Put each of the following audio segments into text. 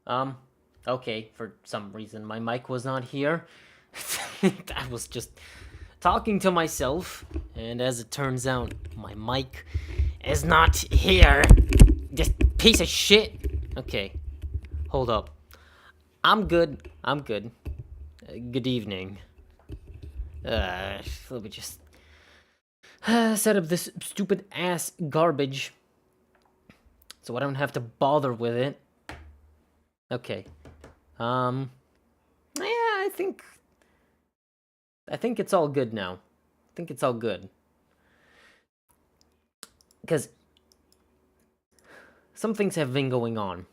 Um, okay, for some reason my mic was not here. I was just talking to myself, and as it turns out, my mic is not here. This piece of shit. Okay, hold up. I'm good. I'm good. Good evening. Let me just set up this stupid ass garbage so I don't have to bother with it. Okay. Um, yeah, I think it's all good now. I think it's all good. Because some things have been going on.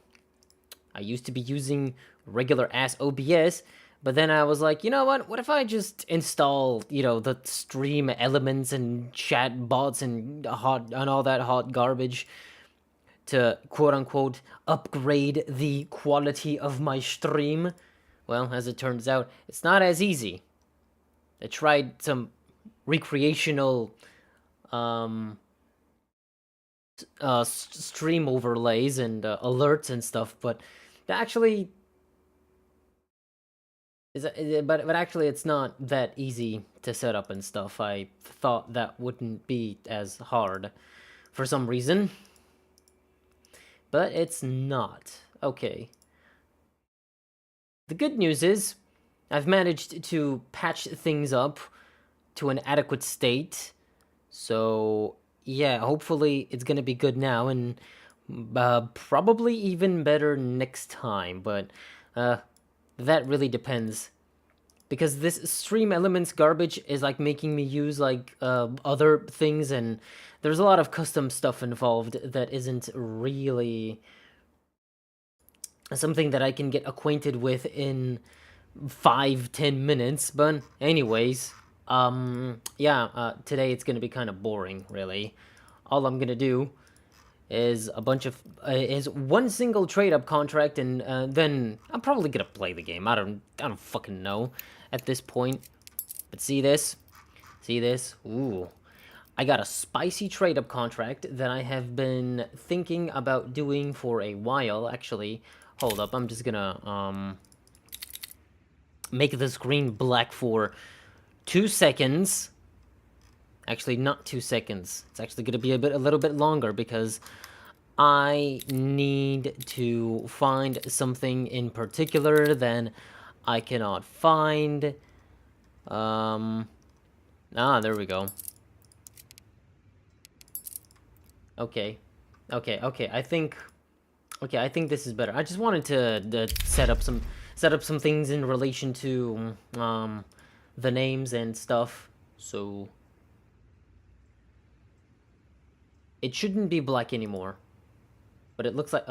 I used to be using regular ass OBS, but then I was like, you know what? What if I just install, the stream elements and chat bots and all that hot garbage to quote unquote upgrade the quality of my stream? Well, as it turns out, it's not as easy. I tried some recreational um stream overlays and alerts and stuff, but actually but actually it's not that easy to set up and stuff. I thought that wouldn't be as hard for some reason, but it's not. Okay. The good news is I've managed to patch things up to an adequate state. So, yeah, hopefully it's gonna be good now, and probably even better next time, but that really depends. Because this stream elements garbage is like making me use like other things, and there's a lot of custom stuff involved that isn't really something that I can get acquainted with in 5-10 minutes. But anyways, yeah, today it's gonna be kind of boring, really. All I'm gonna do is is one single trade up contract, and then I'm probably gonna play the game. I don't fucking know at this point. But see this? See this? Ooh. I got a spicy trade up contract that I have been thinking about doing for a while. Actually, hold up. I'm just gonna make the screen black for 2 seconds. Actually, not 2 seconds. It's actually gonna be a little bit longer because I need to find something in particular that I cannot find. There we go. Okay. Okay. I think this is better. I just wanted to set up some things in relation to the names and stuff. So it shouldn't be black anymore. But it looks like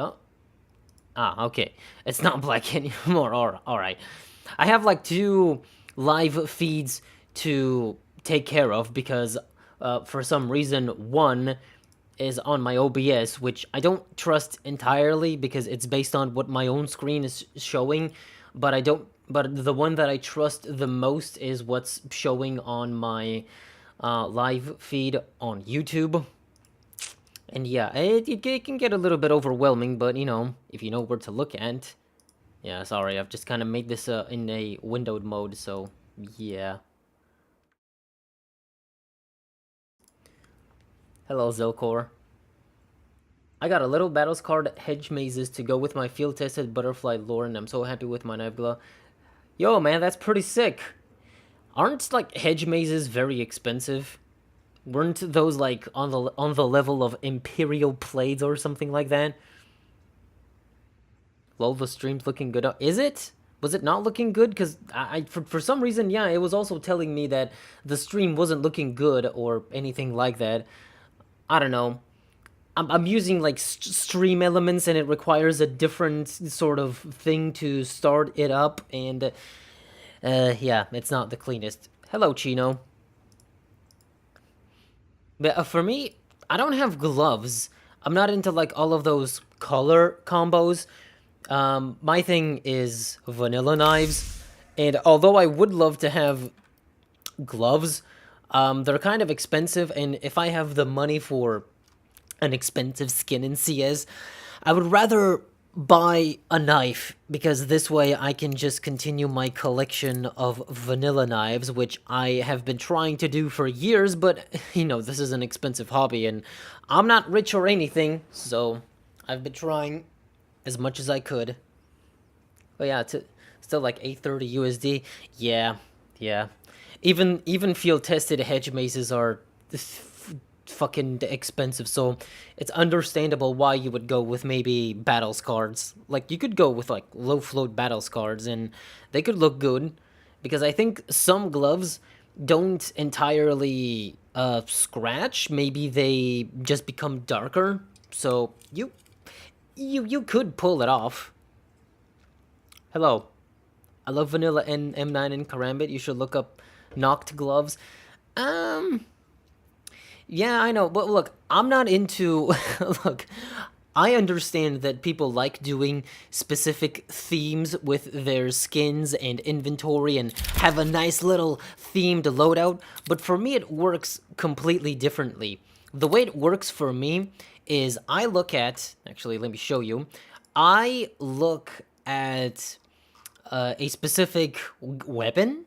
okay. It's not black anymore. All right. I have like 2 live feeds to take care of because for some reason one is on my OBS, which I don't trust entirely because it's based on what my own screen is showing, but the one that I trust the most is what's showing on my live feed on YouTube. And yeah, it can get a little bit overwhelming, but if you know where to look at. Yeah, sorry, I've just kind of made this in a windowed mode, so yeah. Hello, Zelkor. I got a little battles card hedge mazes to go with my field tested butterfly lore, and I'm so happy with my nebula. Yo, man, that's pretty sick. Aren't like hedge mazes very expensive? Weren't those like on the level of Imperial Blades or something like that? Lol, the stream's looking good. Is it? Was it not looking good? Because for some reason, yeah, it was also telling me that the stream wasn't looking good or anything like that. I don't know. I'm using like stream elements, and it requires a different sort of thing to start it up, and yeah, it's not the cleanest. Hello, Chino. But for me, I don't have gloves. I'm not into like all of those color combos. My thing is vanilla knives, and although I would love to have gloves, they're kind of expensive, and if I have the money for an expensive skin in CS, I would rather buy a knife, because this way I can just continue my collection of vanilla knives, which I have been trying to do for years, but, this is an expensive hobby, and I'm not rich or anything, so I've been trying as much as I could. But yeah, it's still like 830 USD. Yeah, yeah. Even field tested hedge maces are fucking expensive, so it's understandable why you would go with maybe battles cards. Like, you could go with like low float battles cards and they could look good, because I think some gloves don't entirely scratch. Maybe they just become darker, so you could pull it off. Hello. I love vanilla and M9 and Karambit. You should look up knocked gloves. Um, yeah, I know, but look, I'm not into. Look, I understand that people like doing specific themes with their skins and inventory and have a nice little themed loadout, but for me, it works completely differently. The way it works for me is I look at. Actually, let me show you. I look at a specific weapon.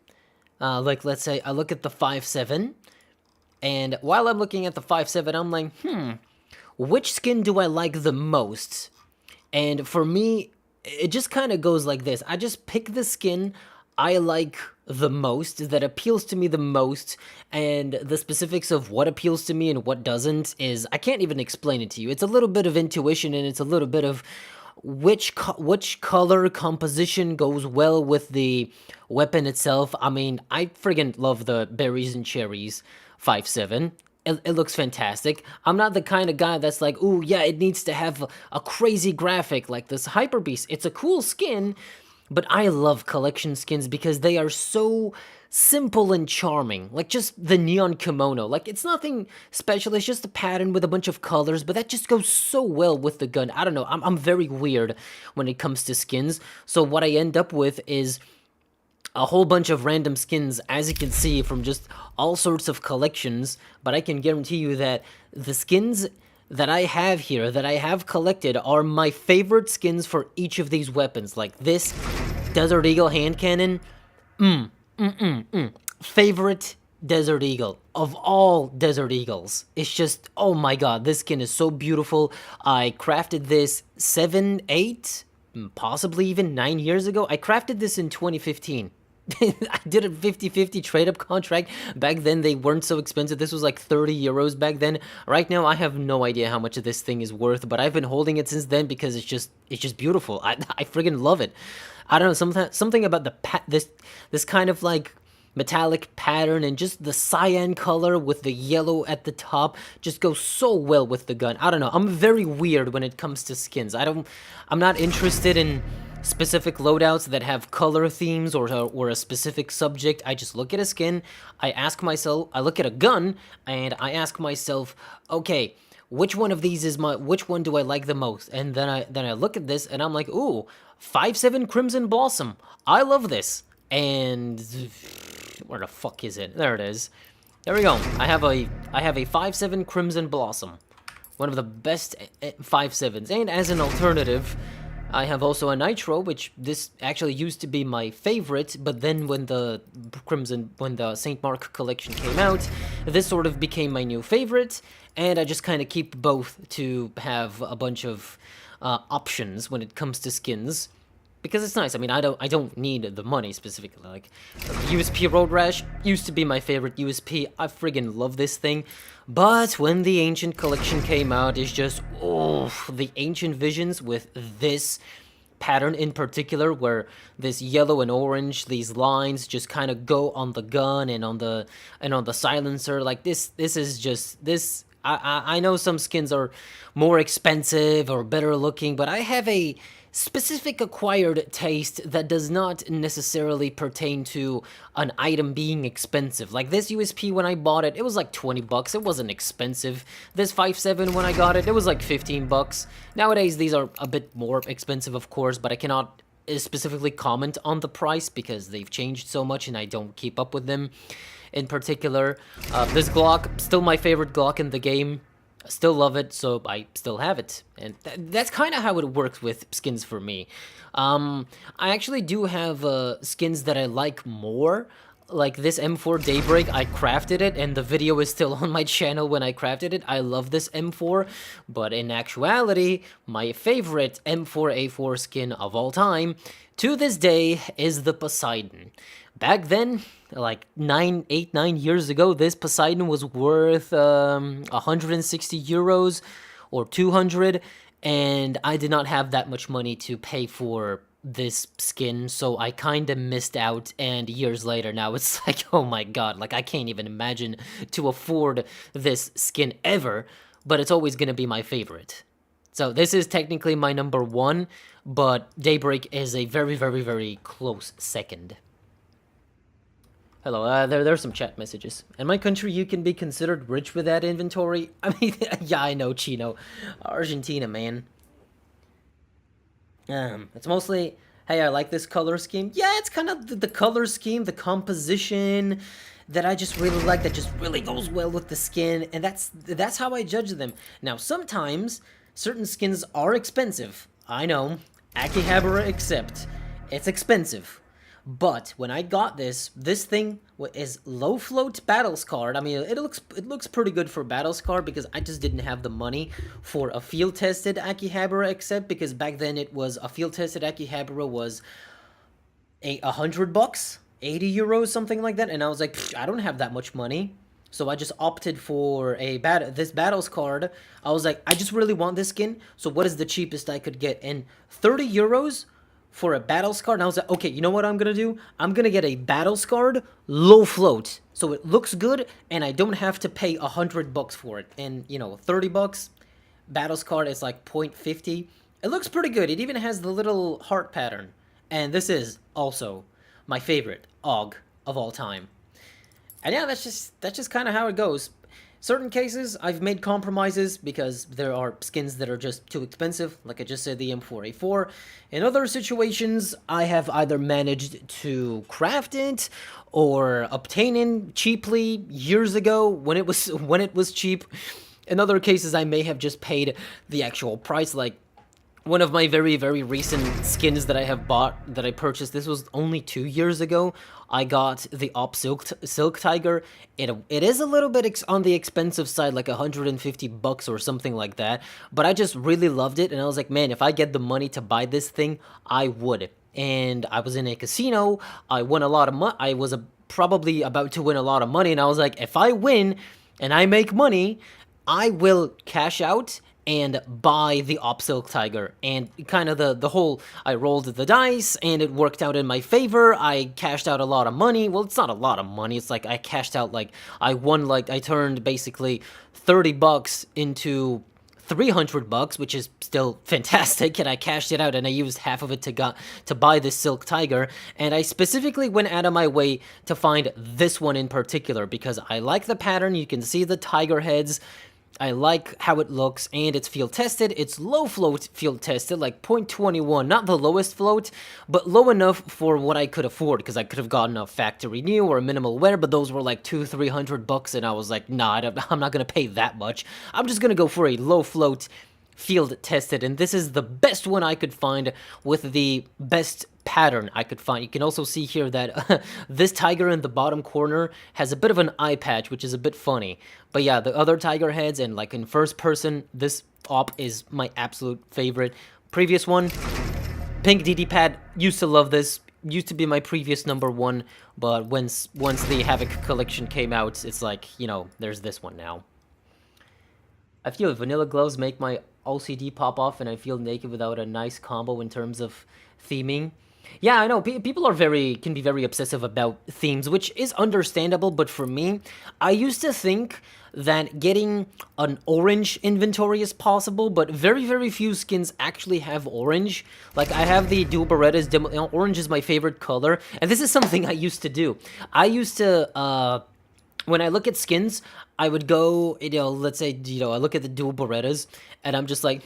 Like, let's say I look at the 5.7, and while I'm looking at the 5.7, I'm like, which skin do I like the most? And for me, it just kind of goes like this. I just pick the skin I like the most, that appeals to me the most, and the specifics of what appeals to me and what doesn't is, I can't even explain it to you. It's a little bit of intuition, and it's a little bit of which color composition goes well with the weapon itself. I mean, I friggin' love the berries and cherries 5.7. It looks fantastic. I'm not the kind of guy that's like, ooh, yeah, it needs to have a crazy graphic like this Hyper Beast. It's a cool skin, but I love collection skins because they are so simple and charming. Like, just the neon kimono. Like, it's nothing special. It's just a pattern with a bunch of colors, but that just goes so well with the gun. I don't know. I'm very weird when it comes to skins. So what I end up with is a whole bunch of random skins, as you can see, from just all sorts of collections. But I can guarantee you that the skins that I have here, that I have collected, are my favorite skins for each of these weapons. Like this Desert Eagle hand cannon, favorite Desert Eagle of all Desert Eagles. It's just, oh my god, this skin is so beautiful. I crafted this 7, 8, possibly even 9 years ago. I crafted this in 2015. I did a 50-50 trade-up contract. Back then, they weren't so expensive. This was like 30 euros back then. Right now, I have no idea how much this thing is worth, but I've been holding it since then because it's just beautiful. I friggin' love it. I don't know, something about this kind of like metallic pattern and just the cyan color with the yellow at the top just goes so well with the gun. I don't know. I'm very weird when it comes to skins. I'm not interested in specific loadouts that have color themes or a specific subject. I just look at a skin, I look at a gun, and I ask myself, okay, which one of these which one do I like the most? And then I look at this and I'm like, ooh, 5.7 Crimson Blossom. I love this. And where the fuck is it? There it is. There we go. I have a 5.7 Crimson Blossom. One of the best 5.7s. And as an alternative, I have also a Nitro, which this actually used to be my favorite, but then when the St. Mark collection came out, this sort of became my new favorite, and I just kind of keep both to have a bunch of options when it comes to skins, because it's nice. I mean, I don't need the money specifically. Like, USP Road Rash used to be my favorite USP. I friggin' love this thing. But when the Ancient Collection came out, it's just, oh, the Ancient Visions with this pattern in particular, where this yellow and orange, these lines just kind of go on the gun and on the silencer. Like, this is just, this, I know some skins are more expensive or better looking, but I have a specific acquired taste that does not necessarily pertain to an item being expensive. Like this USP, when I bought it, it was like 20 bucks. It wasn't expensive. This 5.7, when I got it, it was like 15 bucks. Nowadays, these are a bit more expensive, of course, but I cannot specifically comment on the price because they've changed so much and I don't keep up with them. In particular, this Glock, still my favorite Glock in the game. Still love it, so I still have it, and that's kind of how it works with skins for me. I actually do have skins that I like more. Like this M4 Daybreak, I crafted it, and the video is still on my channel when I crafted it. I love this M4, but in actuality, my favorite M4A4 skin of all time, to this day, is the Poseidon. Back then, like 9 years ago, this Poseidon was worth 160 euros or 200, and I did not have that much money to pay for this skin, so I kind of missed out. And years later now, it's like, oh my god, like I can't even imagine to afford this skin ever, but it's always gonna be my favorite. So this is technically my number one, but Daybreak is a very, very, very close second. Hello, there's some chat messages. In my country, you can be considered rich with that inventory. I mean, yeah, I know, Chino. Argentina, man. It's mostly, hey, I like this color scheme. Yeah, it's kind of the color scheme, the composition that I just really like, that just really goes well with the skin, and that's how I judge them. Now, sometimes certain skins are expensive. I know, Akihabara except, it's expensive. But when I got this thing is low float battle scarred. I mean, it looks pretty good for battle scar because I just didn't have the money for a field tested Akihabara, except because back then it was a field tested Akihabara was $100, 80 euros, something like that, and I was like, I don't have that much money. So I just opted for this battles card. I was like, I just really want this skin, so what is the cheapest I could get? And 30 euros for a battle scar, and I was like, okay, you know what I'm gonna do? I'm gonna get a battle scarred low float, so it looks good, and I don't have to pay $100 for it. And you know, $30, battle scarred is like 0.50. It looks pretty good. It even has the little heart pattern, and this is also my favorite AUG of all time. And yeah, that's just kind of how it goes. Certain cases, I've made compromises because there are skins that are just too expensive, like I just said, the M4A4. In other situations, I have either managed to craft it or obtain it cheaply years ago when it was cheap. In other cases, I may have just paid the actual price, like one of my very, very recent skins that I have bought, that I purchased, this was only 2 years ago. I got the Op Silk Tiger. It is a little bit on the expensive side, like $150 or something like that. But I just really loved it, and I was like, man, if I get the money to buy this thing, I would. And I was in a casino. I won a lot of money. I was probably about to win a lot of money, and I was like, if I win and I make money, I will cash out and buy the Op Silk Tiger. And kind of the whole, I rolled the dice and it worked out in my favor. I cashed out a lot of money. Well, it's not a lot of money. It's like I cashed out, like I won, like I turned basically $30 into $300, which is still fantastic, and I cashed it out, and I used half of it to buy this Silk Tiger. And I specifically went out of my way to find this one in particular because I like the pattern. You can see the tiger heads. I like how it looks, and it's field tested. It's low float field tested, like 0.21, not the lowest float, but low enough for what I could afford, because I could have gotten a factory new or a minimal wear, but those were like $200-300, and I was like, nah, I'm not gonna pay that much. I'm just gonna go for a low float field tested, and this is the best one I could find with the best pattern I could find. You can also see here that this tiger in the bottom corner has a bit of an eye patch, which is a bit funny. But yeah, the other tiger heads, and like in first person, this op is my absolute favorite. Previous one, pink DD pad, used to love this. Used to be my previous number one, but once the Havoc collection came out, it's like, you know, there's this one now. I feel vanilla gloves make my OCD pop off, and I feel naked without a nice combo in terms of theming. Yeah, I know, people can be very obsessive about themes, which is understandable, but for me, I used to think that getting an orange inventory is possible, but very, very few skins actually have orange. Like, I have the dual Berettas, orange is my favorite color, and this is something I used to do. I used to, when I look at skins, I would go, you know, let's say, you know, I look at the dual Berettas, and I'm just like,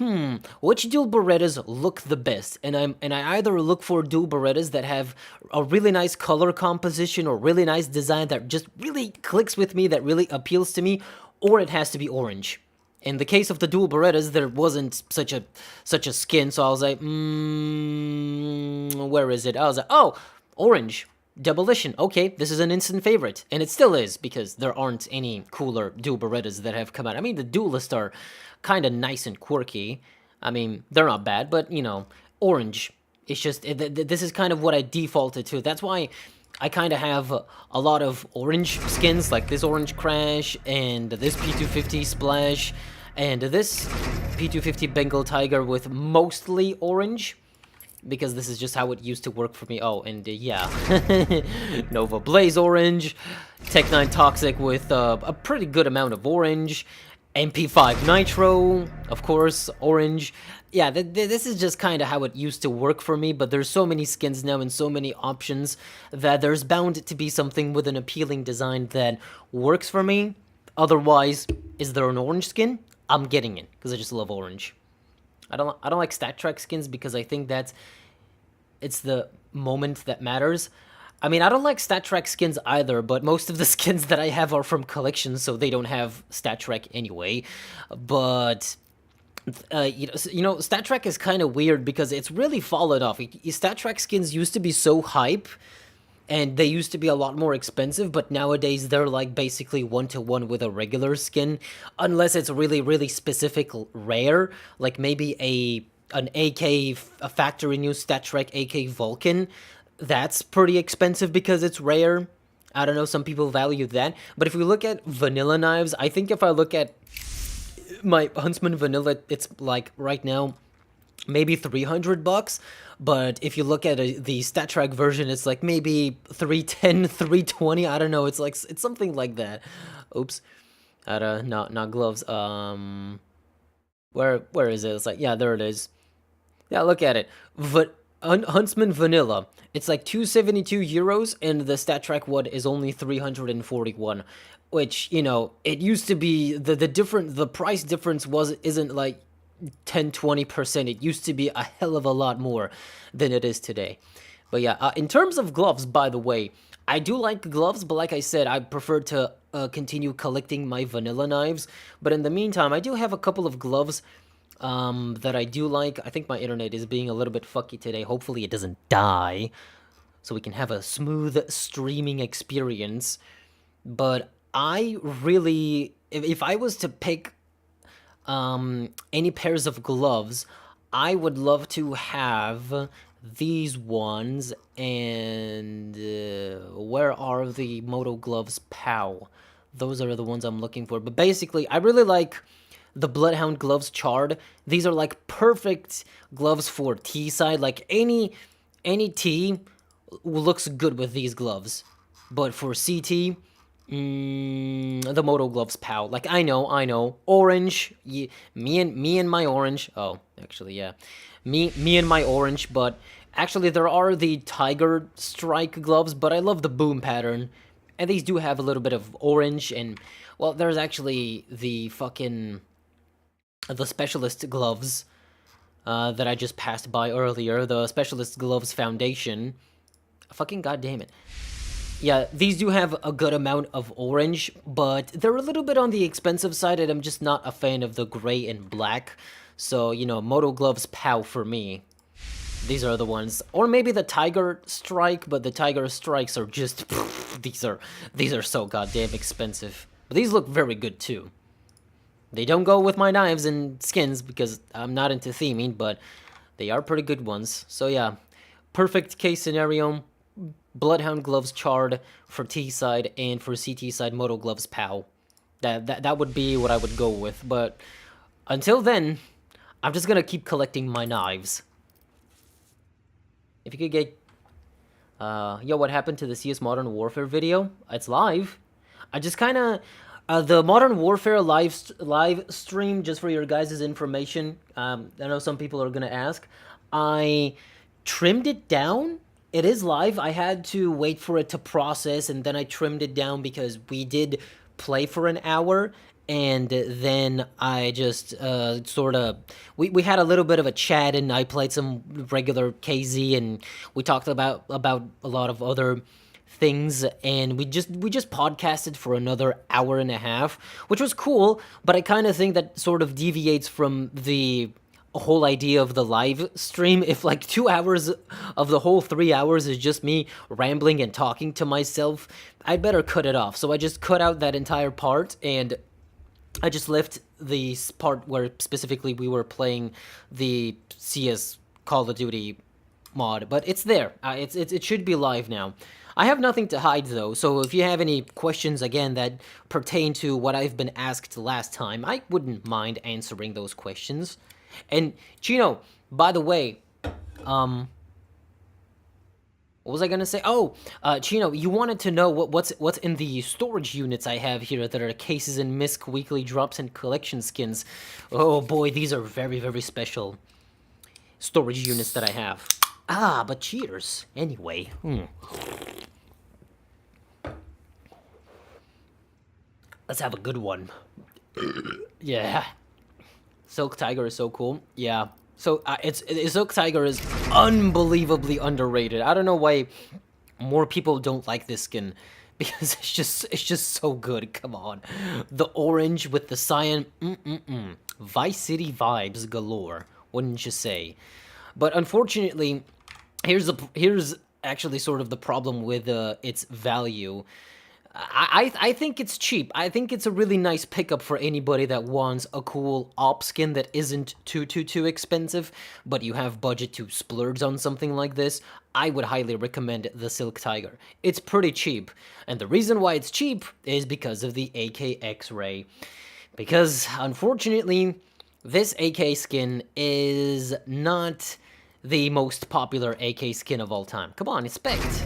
which dual Berettas look the best? And I either look for dual Berettas that have a really nice color composition or really nice design that just really clicks with me, that really appeals to me, or it has to be orange. In the case of the dual Berettas, there wasn't such a skin, so I was like, where is it? I was like, oh, orange. Demolition. Okay, this is an instant favorite. And it still is, because there aren't any cooler dual Berettas that have come out. I mean, the duelists are kind of nice and quirky. I mean, they're not bad, but, you know, orange. It's just, this is kind of what I defaulted to. That's why I kind of have a lot of orange skins, like this orange Crash, and this P250 Splash, and this P250 Bengal Tiger with mostly orange, because this is just how it used to work for me. Oh, and yeah, Nova Blaze orange, Tech 9 Toxic with a pretty good amount of orange, MP5 Nitro, of course, orange. Yeah, this is just kind of how it used to work for me, but there's so many skins now and so many options that there's bound to be something with an appealing design that works for me. Otherwise, is there an orange skin? I'm getting it, because I just love orange. I don't like StatTrak skins because I think that it's the moment that matters. I mean, I don't like StatTrak skins either, but most of the skins that I have are from collections, so they don't have StatTrak anyway. But you know, StatTrak is kind of weird because it's really fallen off. StatTrak skins used to be so hype, and they used to be a lot more expensive, but nowadays they're like basically one-to-one with a regular skin, unless it's really specific rare, like maybe an AK, a factory new StatTrak AK Vulcan. That's pretty expensive because it's rare. I don't know, some people value that. But if we look at vanilla knives, I think if I look at my Huntsman Vanilla, it's like right now maybe $300, but if you look at the StatTrak version, it's like maybe 310, 320. I don't know. It's like it's something like that. Oops, not gloves. Where is it? It's like, yeah, there it is. Yeah, look at it. Huntsman Vanilla. It's like 272 euros, and the StatTrak one is only 341. Which, you know, it used to be the price difference isn't like 10-20%. It used to be a hell of a lot more than it is today. But yeah, in terms of gloves, by the way, I do like gloves, but like I said, I prefer to continue collecting my vanilla knives. But in the meantime, I do have a couple of gloves that I do like. I think my internet is being a little bit fucky today. Hopefully it doesn't die, so we can have a smooth streaming experience. But I really, if I was to pick any pairs of gloves, I would love to have these ones, and where are the Moto Gloves POW? Those are the ones I'm looking for. But basically, I really like the Bloodhound Gloves Charred. These are like perfect gloves for T side. Like any T looks good with these gloves, but for CT, the Moto Gloves POW. Like, I know, orange. Me and my orange. Oh, actually, yeah, me and my orange. But actually, there are the Tiger Strike gloves, but I love the boom pattern, and these do have a little bit of orange. And well, there's actually the Specialist gloves that I just passed by earlier. The Specialist Gloves Foundation. Fucking goddamn it. Yeah, these do have a good amount of orange, but they're a little bit on the expensive side, and I'm just not a fan of the gray and black. So, you know, Moto Gloves POW for me. These are the ones. Or maybe the Tiger Strike, but the Tiger Strikes are just... these are so goddamn expensive. But these look very good, too. They don't go with my knives and skins, because I'm not into theming, but they are pretty good ones. So, yeah, perfect case scenario. Bloodhound Gloves Charred for T side, and for CT side, Moto Gloves POW. That would be what I would go with. But until then, I'm just gonna keep collecting my knives. If you could get, yo, what happened to the CS Modern Warfare video? It's live. I just kind of the Modern Warfare live stream, just for your guys' information. I know some people are gonna ask. I trimmed it down. It is live. I had to wait for it to process, and then I trimmed it down because we did play for an hour, and then I just sort of... We had a little bit of a chat, and I played some regular KZ, and we talked about a lot of other things, and we just podcasted for another hour and a half, which was cool. But I kind of think that sort of deviates from the whole idea of the live stream. If like 2 hours of the whole 3 hours is just me rambling and talking to myself, I'd better cut it off. So I just cut out that entire part, and I just left the part where specifically we were playing the CS Call of Duty mod, but it's there. It should be live now. I have nothing to hide though, so if you have any questions again that pertain to what I've been asked last time, I wouldn't mind answering those questions. And Chino, by the way, what was I gonna say? Oh, Chino, you wanted to know what's in the storage units I have here that are cases and misc weekly drops and collection skins. Oh boy, these are very, very special storage units that I have. Ah, but cheers. Anyway, let's have a good one. Yeah. Silk Tiger is so cool. Yeah. So Silk Tiger is unbelievably underrated. I don't know why more people don't like this skin, because it's just so good. Come on, the orange with the cyan, Vice City vibes galore, wouldn't you say? But unfortunately, here's actually sort of the problem with its value. I think it's cheap. I think it's a really nice pickup for anybody that wants a cool op skin that isn't too expensive, but you have budget to splurge on something like this. I would highly recommend the Silk Tiger. It's pretty cheap, and the reason why it's cheap is because of the AK X-Ray. Because unfortunately, this AK skin is not the most popular AK skin of all time. Come on, expect.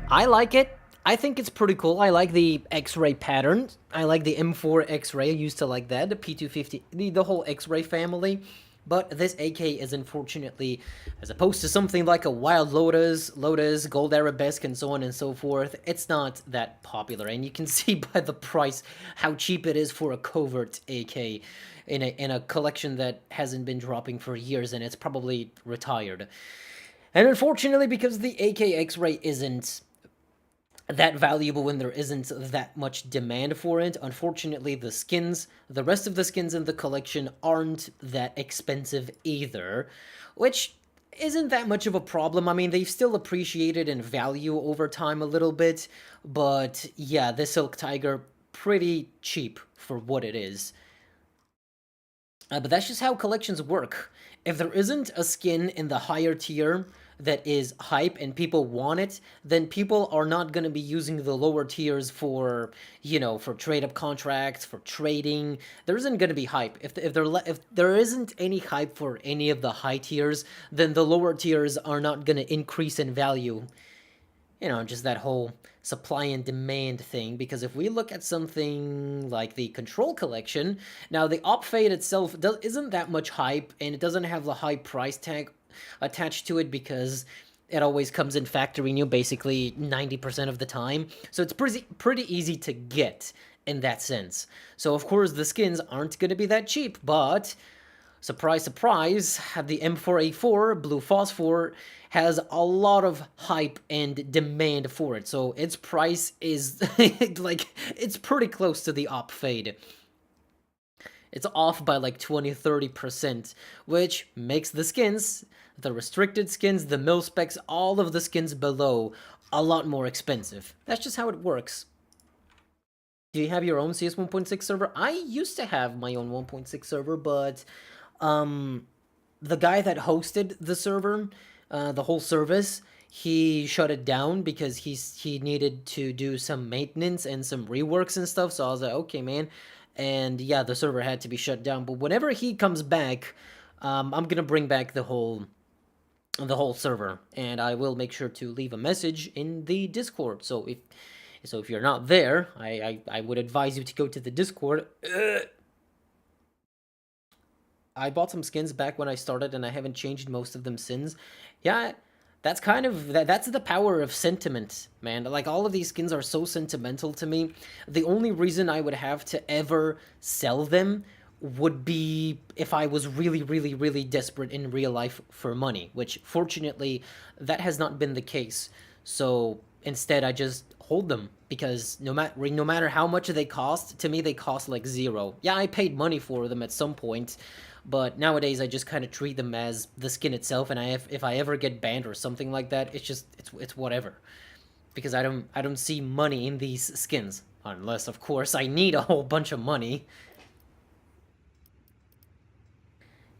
I like it. I think it's pretty cool. I like the X-ray pattern. I like the M4 X-ray. I used to like that. The P250, the whole X-ray family. But this AK is unfortunately, as opposed to something like a Wild Lotus, Gold Arabesque, and so on and so forth, it's not that popular. And you can see by the price how cheap it is for a covert AK in a collection that hasn't been dropping for years, and it's probably retired. And unfortunately, because the AK X-ray isn't that valuable when there isn't that much demand for it, unfortunately the rest of the skins in the collection aren't that expensive either, which isn't that much of a problem. I mean, they've still appreciated in value over time a little bit, but yeah, the Silk Tiger, pretty cheap for what it is. But that's just how collections work. If there isn't a skin in the higher tier that is hype and people want it, then people are not going to be using the lower tiers for, for trade-up contracts, for trading. There isn't going to be hype. If there isn't any hype for any of the high tiers, then the lower tiers are not going to increase in value. Just that whole supply and demand thing, because if we look at something like the Control Collection, now the Op Fade itself isn't that much hype, and it doesn't have the high price tag attached to it because it always comes in factory new basically 90% of the time, so it's pretty easy to get in that sense. So of course the skins aren't going to be that cheap, but surprise, surprise, the M4A4 Blue Phosphor has a lot of hype and demand for it. So its price is it's pretty close to the Op Fade. It's off by like 20-30%, which makes the skins, the restricted skins, the mil specs, all of the skins below a lot more expensive. That's just how it works. Do you have your own CS 1.6 server? I used to have my own 1.6 server, but the guy that hosted the server, the whole service, he shut it down because he needed to do some maintenance and some reworks and stuff. So I was like, okay, man. And yeah, the server had to be shut down. But whenever he comes back, I'm gonna bring back the whole server, and I will make sure to leave a message in the Discord. So if you're not there, I would advise you to go to the Discord. I bought some skins back when I started, and I haven't changed most of them since. Yeah, that's kind of that's the power of sentiment, man. Like, all of these skins are so sentimental to me. The only reason I would have to ever sell them would be if I was really, really, really desperate in real life for money, which fortunately that has not been the case. So instead I just hold them because no matter how much they cost, to me they cost like zero. Yeah, I paid money for them at some point, but nowadays I just kind of treat them as the skin itself. And if I ever get banned or something like that, it's whatever, because I don't see money in these skins unless of course I need a whole bunch of money.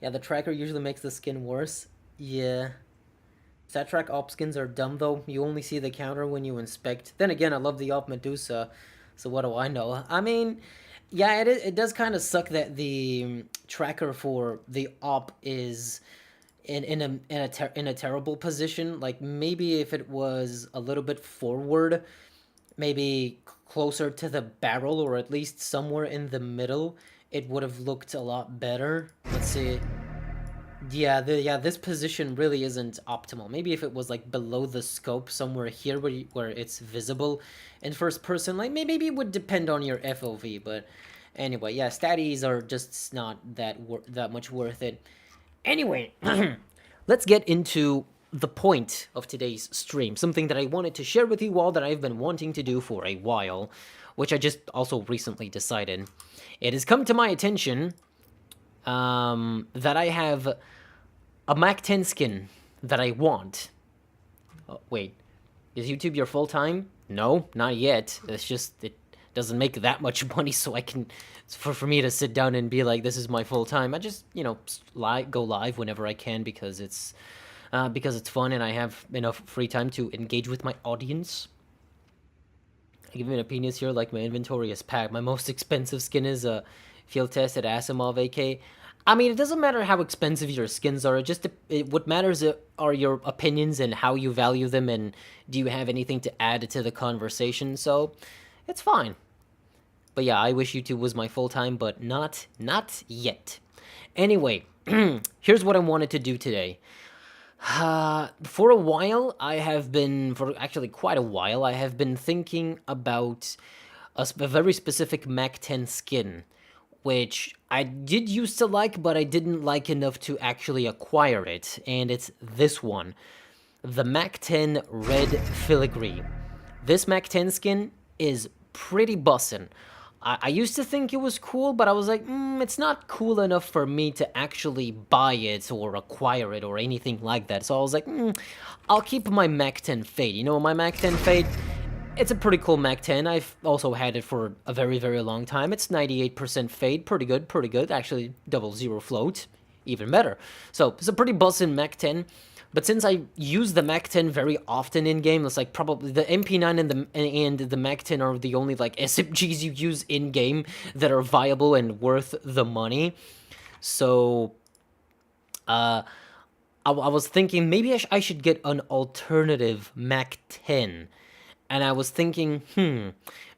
Yeah, the tracker usually makes the skin worse. Yeah. StatTrak op skins are dumb though. You only see the counter when you inspect. Then again, I love the op Medusa, so what do I know? I mean, yeah, it does kind of suck that the tracker for the op is in a terrible position. Like maybe if it was a little bit forward, maybe closer to the barrel or at least somewhere in the middle, it would have looked a lot better. Let's see. Yeah, this position really isn't optimal. Maybe if it was like below the scope somewhere here where it's visible in first person, like maybe it would depend on your FOV, but anyway, yeah, statties are just not that much worth it. Anyway, let's get into the point of today's stream, something that I wanted to share with you all that I've been wanting to do for a while, which I just also recently decided. It has come to my attention that I have a Mac 10 skin that I want. Oh, wait, is YouTube your full time? No, not yet. It's just it doesn't make that much money, so I can for me to sit down and be like, this is my full time. I just go live whenever I can because it's fun and I have enough free time to engage with my audience. I give an opinion here, like my inventory is packed. My most expensive skin is a field tested Asimov AK. I mean, it doesn't matter how expensive your skins are. What matters are your opinions and how you value them, and do you have anything to add to the conversation. So, it's fine. But yeah, I wish YouTube was my full time, but not yet. Anyway, here's what I wanted to do today. For a while, for actually quite a while, I have been thinking about a very specific Mac 10 skin, which I did used to like, but I didn't like enough to actually acquire it, and it's this one, the Mac 10 Red Filigree. This Mac 10 skin is pretty bussin'. I used to think it was cool, but I was like, it's not cool enough for me to actually buy it or acquire it or anything like that. So I was like, I'll keep my Mac 10 Fade. You know, my Mac 10 Fade, it's a pretty cool Mac 10. I've also had it for a very, very long time. It's 98% Fade, pretty good. Actually, 00 float, even better. So it's a pretty bussin' Mac 10. But since I use the Mac 10 very often in game, it's like probably the MP9 and the Mac 10 are the only like SMGs you use in game that are viable and worth the money. So, I was thinking maybe I should get an alternative Mac 10, and I was thinking,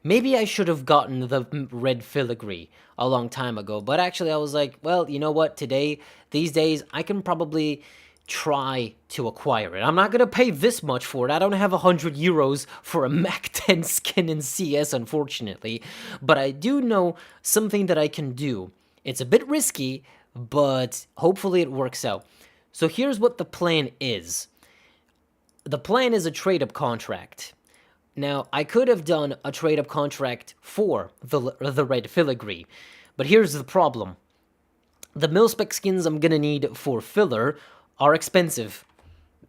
maybe I should have gotten the Red Filigree a long time ago. But actually, I was like, well, you know what? These days, I can probably try to acquire it. I'm not gonna pay this much for it. I don't have 100 euros for a Mac 10 skin in CS, unfortunately, but I do know something that I can do. It's a bit risky, but hopefully it works out. So here's what the plan is. The plan is a trade-up contract. Now, I could have done a trade-up contract for the Red Filigree, but here's the problem. The mil-spec skins I'm gonna need for filler are expensive.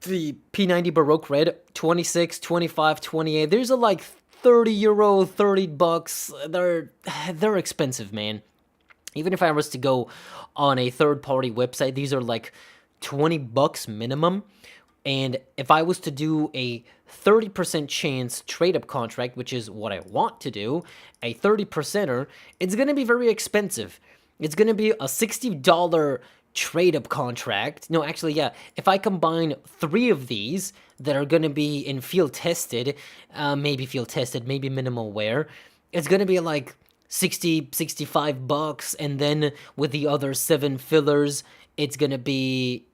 The P90 Baroque Red, 26, 25, 28. There's a like 30 euro, 30 bucks. They're expensive, man. Even if I was to go on a third-party website, these are like 20 bucks minimum. And if I was to do a 30% chance trade-up contract, which is what I want to do, a 30%er, it's going to be very expensive. It's going to be a $60 trade-up contract. No, actually, yeah. If I combine 3 of these that are going to be in field tested, maybe minimal wear, it's going to be like 60, 65 bucks. And then with the other 7 fillers, it's going to be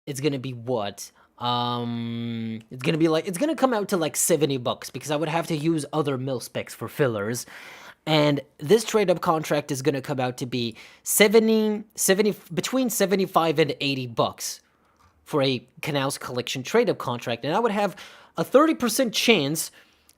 what? It's gonna come out to like 70 bucks because I would have to use other mil specs for fillers. And this trade-up contract is gonna come out to be between 75 and 80 bucks for a Canals Collection trade-up contract, and I would have a 30% chance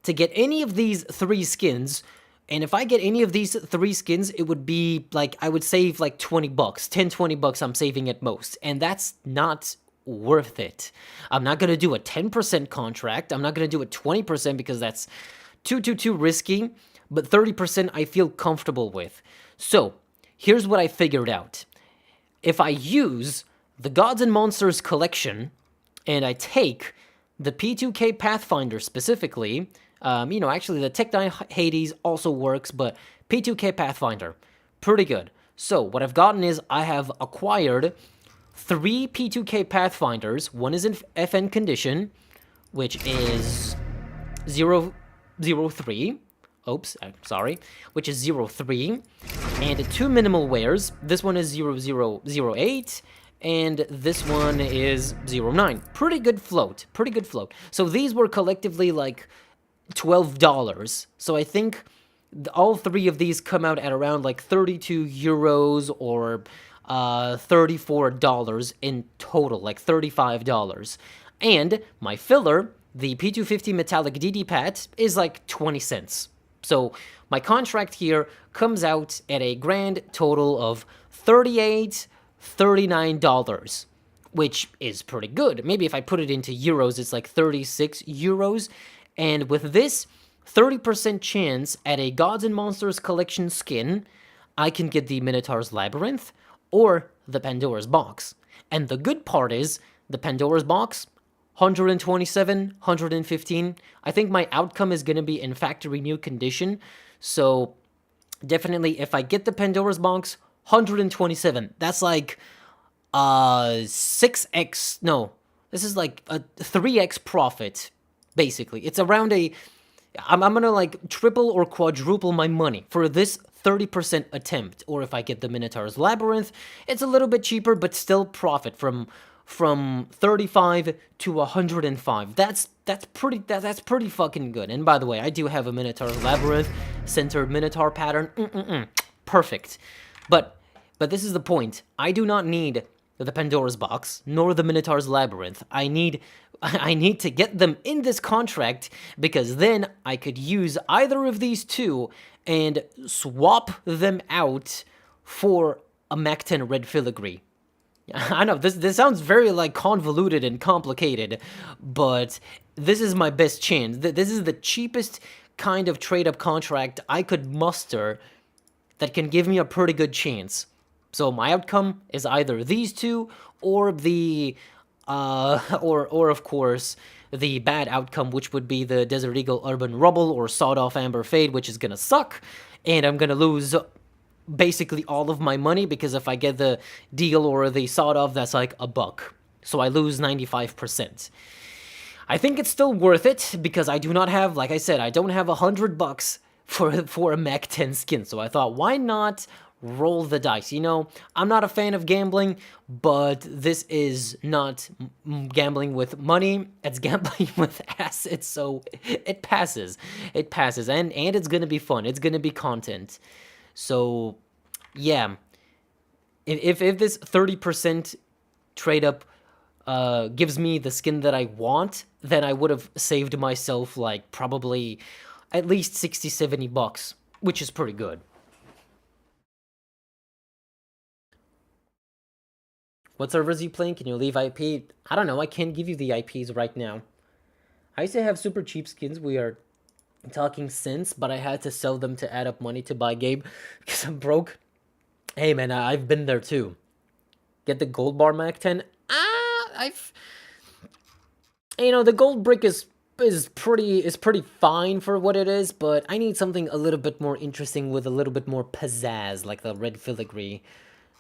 to get any of these 3 skins. And if I get any of these 3 skins, it would be like, I would save like 20 bucks, 10, 20 bucks I'm saving at most. And that's not worth it. I'm not going to do a 10% contract. I'm not going to do a 20% because that's too risky. But 30% I feel comfortable with. So here's what I figured out. If I use the Gods and Monsters collection and I take the P2K Pathfinder specifically, actually the Tech 9 Hades also works, but P2K Pathfinder, pretty good. So what I've gotten is I have acquired 3 P2K Pathfinders. One is in FN condition, which is 003. Oops, I'm sorry. Which is 03. And 2 minimal wears. This one is 0008. And this one is 09. Pretty good float. Pretty good float. So these were collectively like $12. So I think all 3 of these come out at around like 32 euros or $34 in total, like $35. And my filler, the P250 Metallic DD Pat, is like 20 cents. So my contract here comes out at a grand total of $39, which is pretty good. Maybe if I put it into euros, it's like 36 euros. And with this 30% chance at a Gods and Monsters collection skin, I can get the Minotaur's Labyrinth or the Pandora's Box. And the good part is, the Pandora's Box, 127, 115. I think my outcome is going to be in factory new condition. So definitely, if I get the Pandora's Box, 127. That's like 6x. No, this is like a 3x profit, basically. It's around I'm going to like triple or quadruple my money for this 30% attempt. Or if I get the Minotaur's Labyrinth, it's a little bit cheaper, but still profit from 35 to 105. That's pretty fucking good. And by the way, I do have a Minotaur's Labyrinth centered Minotaur pattern. Perfect. But this is the point. I do not need the Pandora's Box nor the Minotaur's Labyrinth. I need to get them in this contract, because then I could use either of these 2 and swap them out for a Mac 10 red filigree. I know, this sounds very, like, convoluted and complicated, but this is my best chance. This is the cheapest kind of trade-up contract I could muster that can give me a pretty good chance. So my outcome is either these 2 or the, or of course, the bad outcome, which would be the Desert Eagle Urban Rubble or Sawed-Off Amber Fade, which is gonna suck, and I'm gonna lose basically all of my money, because if I get the deal or the sawed-off, that's like $1. So I lose 95%. I think it's still worth it, because I do not have, like I said, I don't have $100 for a Mac 10 skin. So I thought, why not roll the dice? You know, I'm not a fan of gambling, but this is not gambling with money, it's gambling with assets, so it passes. It passes, and it's gonna be fun. It's gonna be content. So, yeah, if this 30% trade-up gives me the skin that I want, then I would have saved myself, like, probably at least 60, 70 bucks, which is pretty good. What servers are you playing? Can you leave IP? I don't know, I can't give you the IPs right now. I used to have super cheap skins. We are talking cents, but I had to sell them to add up money to buy Gabe because I'm broke. Hey man, I've been there too. Get the gold bar Mac 10. The gold brick is pretty fine for what it is, but I need something a little bit more interesting with a little bit more pizzazz, like the red filigree.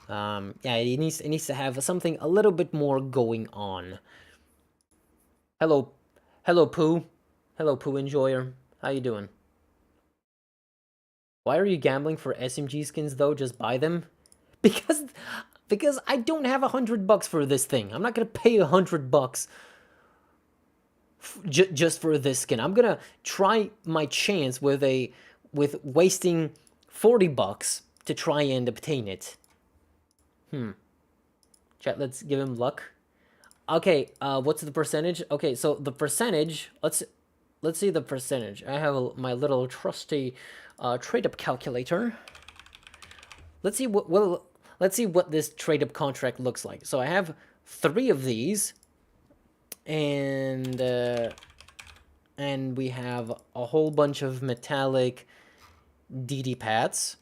It needs to have something a little bit more going on. Hello, Pooh. Hello, Pooh Enjoyer. How you doing? Why are you gambling for SMG skins though? Just buy them? Because I don't have $100 for this thing. I'm not gonna pay $100 just for this skin. I'm gonna try my chance with wasting $40 to try and obtain it. Chat, let's give him luck. Okay, what's the percentage? Okay, so the percentage, let's see the percentage. I have my little trusty trade-up calculator. Let's see let's see what this trade-up contract looks like. So I have 3 of these, and we have a whole bunch of metallic DD pads.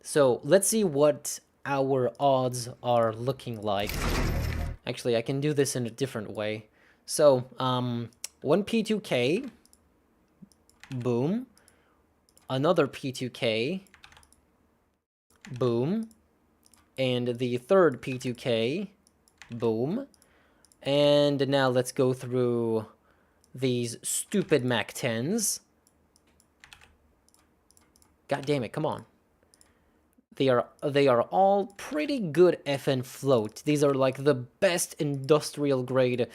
So let's see what our odds are looking like. Actually, I can do this in a different way. So, 1 P2K, boom. Another P2K, boom. And the third P2K, boom. And now let's go through these stupid Mac 10s. God damn it, come on. They are all pretty good FN float. These are like the best industrial grade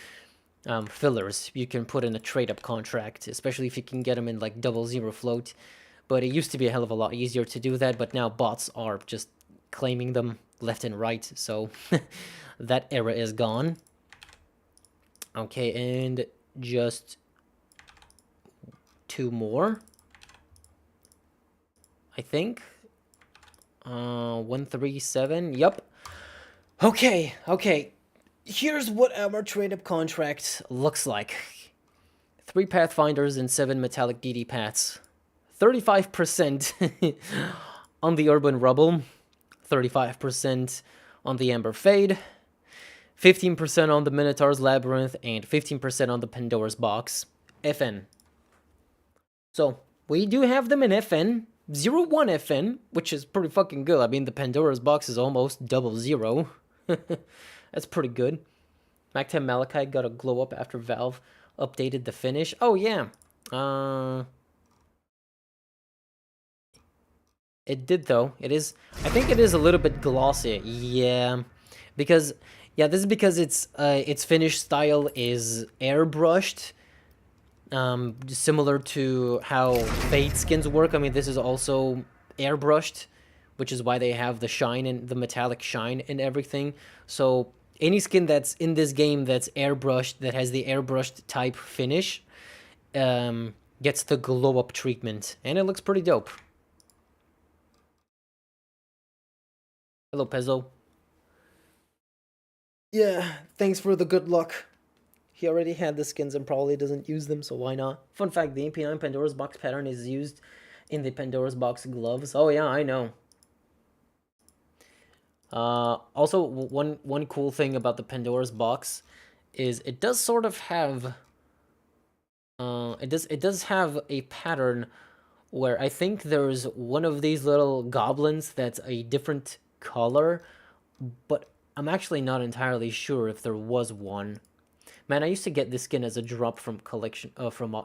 fillers you can put in a trade-up contract, especially if you can get them in like 00 float. But it used to be a hell of a lot easier to do that, but now bots are just claiming them left and right, so that era is gone. Okay, and just 2 more, I think. 137, yep. Okay. Here's what our trade-up contract looks like. 3 Pathfinders and 7 metallic DD paths. 35% on the Urban Rubble. 35% on the Amber Fade. 15% on the Minotaur's Labyrinth. And 15% on the Pandora's Box. FN. So, we do have them in FN. 0-1 FN, which is pretty fucking good. I mean, the Pandora's Box is almost 00. That's pretty good. Mac 10 Malachite got a glow up after Valve updated the finish. Oh, yeah. It did, though. It is... I think it is a little bit glossy. Yeah. Because... Yeah, this is because its finish style is airbrushed. Similar to how Fade skins work. I mean, this is also airbrushed, which is why they have the shine and the metallic shine and everything. So any skin that's in this game that's airbrushed, that has the airbrushed type finish, gets the glow up treatment, and it looks pretty dope. Hello, Pezzo. Yeah, thanks for the good luck. He already had the skins and probably doesn't use them, so why not? Fun fact, the MP9 Pandora's Box pattern is used in the Pandora's Box gloves. Oh yeah, I know. Also, one cool thing about the Pandora's Box is it does sort of have... it does have a pattern where I think there's one of these little goblins that's a different color, but I'm actually not entirely sure if there was one. Man, I used to get this skin as a drop from collection,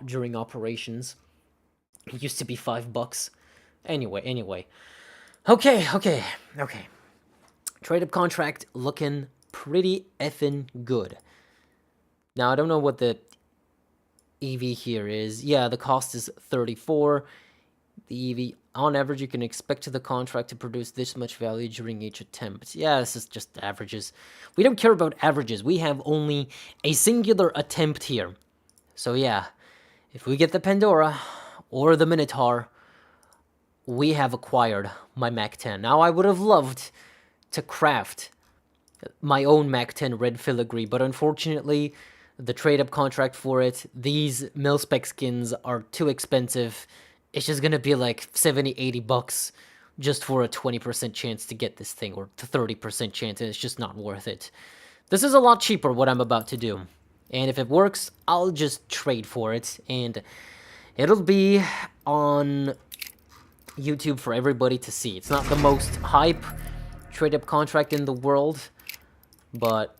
during operations. It used to be $5. Anyway. Okay. Trade-up contract looking pretty effing good. Now, I don't know what the EV here is. Yeah, the cost is 34. The EV, on average, you can expect the contract to produce this much value during each attempt. Yeah, this is just averages. We don't care about averages. We have only a singular attempt here. So yeah, if we get the Pandora or the Minotaur, we have acquired my Mac 10. Now, I would have loved to craft my own Mac 10 red filigree, but unfortunately, the trade-up contract for it, these mil-spec skins are too expensive. It's just gonna be like 70, 80 bucks just for a 20% chance to get this thing, or to 30% chance, and it's just not worth it. This is a lot cheaper, what I'm about to do. And if it works, I'll just trade for it, and it'll be on YouTube for everybody to see. It's not the most hype trade-up contract in the world, but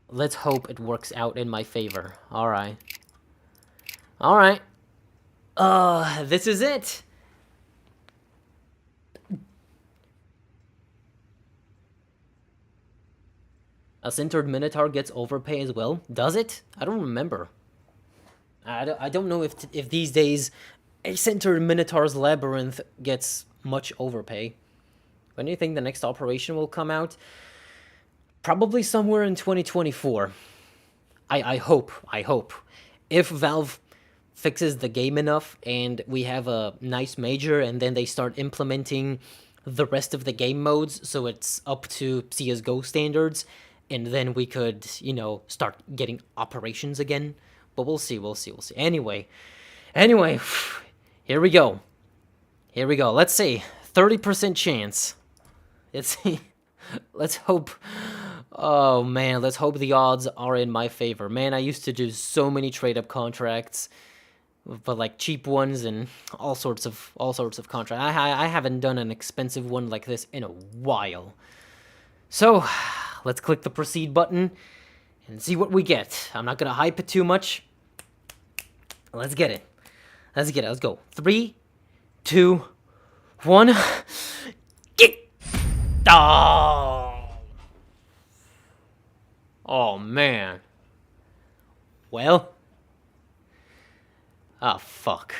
let's hope it works out in my favor. Alright. This is it. A centered Minotaur gets overpay as well? Does it? I don't remember. I don't know if these days a centered Minotaur's Labyrinth gets much overpay. When do you think the next operation will come out? Probably somewhere in 2024. I hope. I hope. If Valve fixes the game enough and we have a nice major and then they start implementing the rest of the game modes so it's up to CSGO standards, and then we could, start getting operations again. But we'll see, we'll see, we'll see. Anyway, here we go. Here we go. Let's see. 30% chance. Let's see. Let's hope. Oh man, let's hope the odds are in my favor. Man, I used to do so many trade-up contracts, but like cheap ones and all sorts of contracts. I haven't done an expensive one like this in a while. So, let's click the proceed button and see what we get. I'm not gonna hype it too much. Let's get it. Let's get it. Let's go. 3, 2, 1. Get. Oh man. Well. Ah, fuck.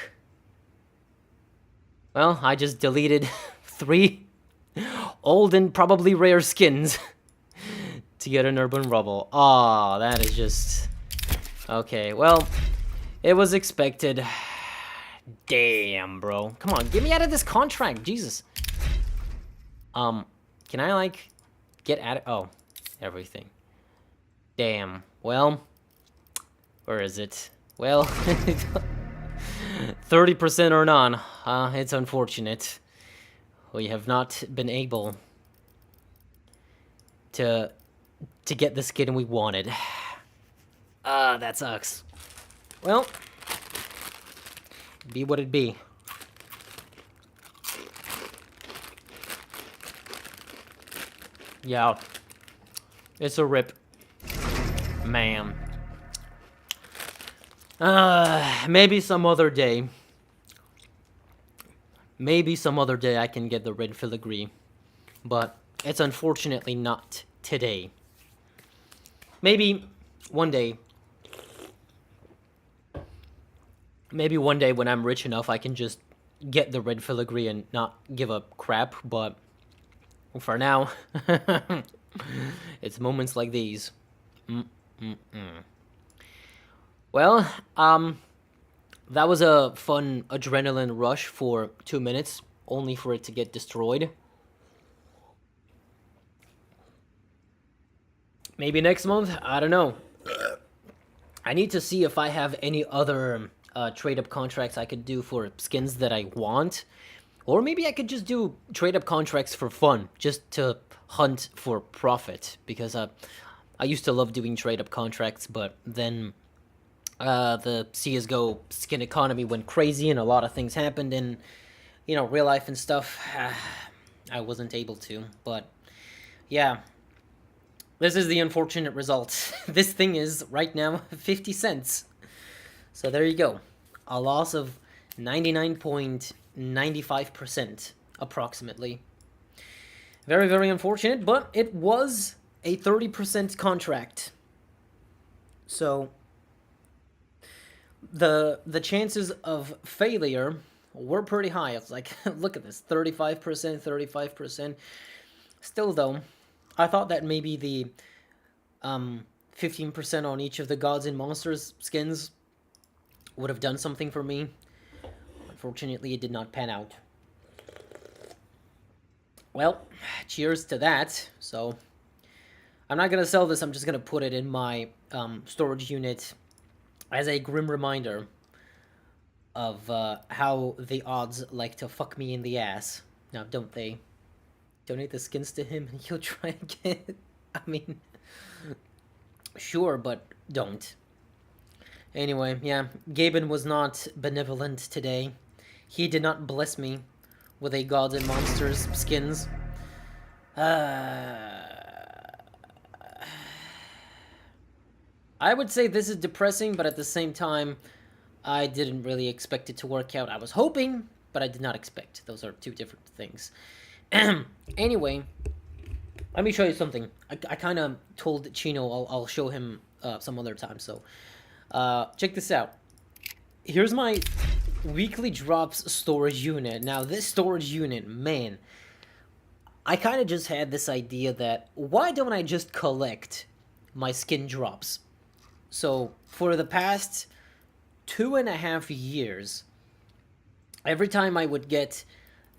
Well, I just deleted 3 old and probably rare skins to get an urban rubble. Aw, that is just... Okay, well, it was expected. Damn, bro. Come on, get me out of this contract, Jesus. Can I, like, get out of... Oh, everything. Damn. Well, where is it? Well, 30% or none. It's unfortunate. We have not been able to get the skin we wanted. That sucks. Well, be what it be. Yeah, it's a rip. Man. Maybe some other day. Maybe some other day I can get the red filigree. But it's unfortunately not today. Maybe one day. Maybe one day when I'm rich enough I can just get the red filigree and not give a crap, but for now, it's moments like these. Well, that was a fun adrenaline rush for 2 minutes, only for it to get destroyed. Maybe next month? I don't know. I need to see if I have any other trade-up contracts I could do for skins that I want. Or maybe I could just do trade-up contracts for fun, just to hunt for profit. Because I used to love doing trade-up contracts, but then the CSGO skin economy went crazy and a lot of things happened in, real life and stuff. I wasn't able to, but yeah. This is the unfortunate result. This thing is, right now, 50 cents. So there you go. A loss of 99.95%, approximately. Very, very unfortunate, but it was a 30% contract. So the chances of failure were pretty high. It's like, look at this, 35%, 35%. Still, though, I thought that maybe the 15% on each of the Gods and Monsters skins would have done something for me. Unfortunately, it did not pan out. Well, cheers to that. So, I'm not going to sell this. I'm just going to put it in my storage unit as a grim reminder of how the odds like to fuck me in the ass. Now, don't they? Donate the skins to him and he'll try again. I mean, sure, but don't. Anyway, yeah, Gaben was not benevolent today. He did not bless me with a Gods and Monsters skins. I would say this is depressing, but at the same time, I didn't really expect it to work out. I was hoping, but I did not expect. Those are two different things. Anyway, let me show you something. I kind of told Chino I'll show him some other time, so check this out. Here's my weekly drops storage unit. Now, this storage unit, man, I kind of just had this idea that why don't I just collect my skin drops? So for the past 2.5 years, every time I would get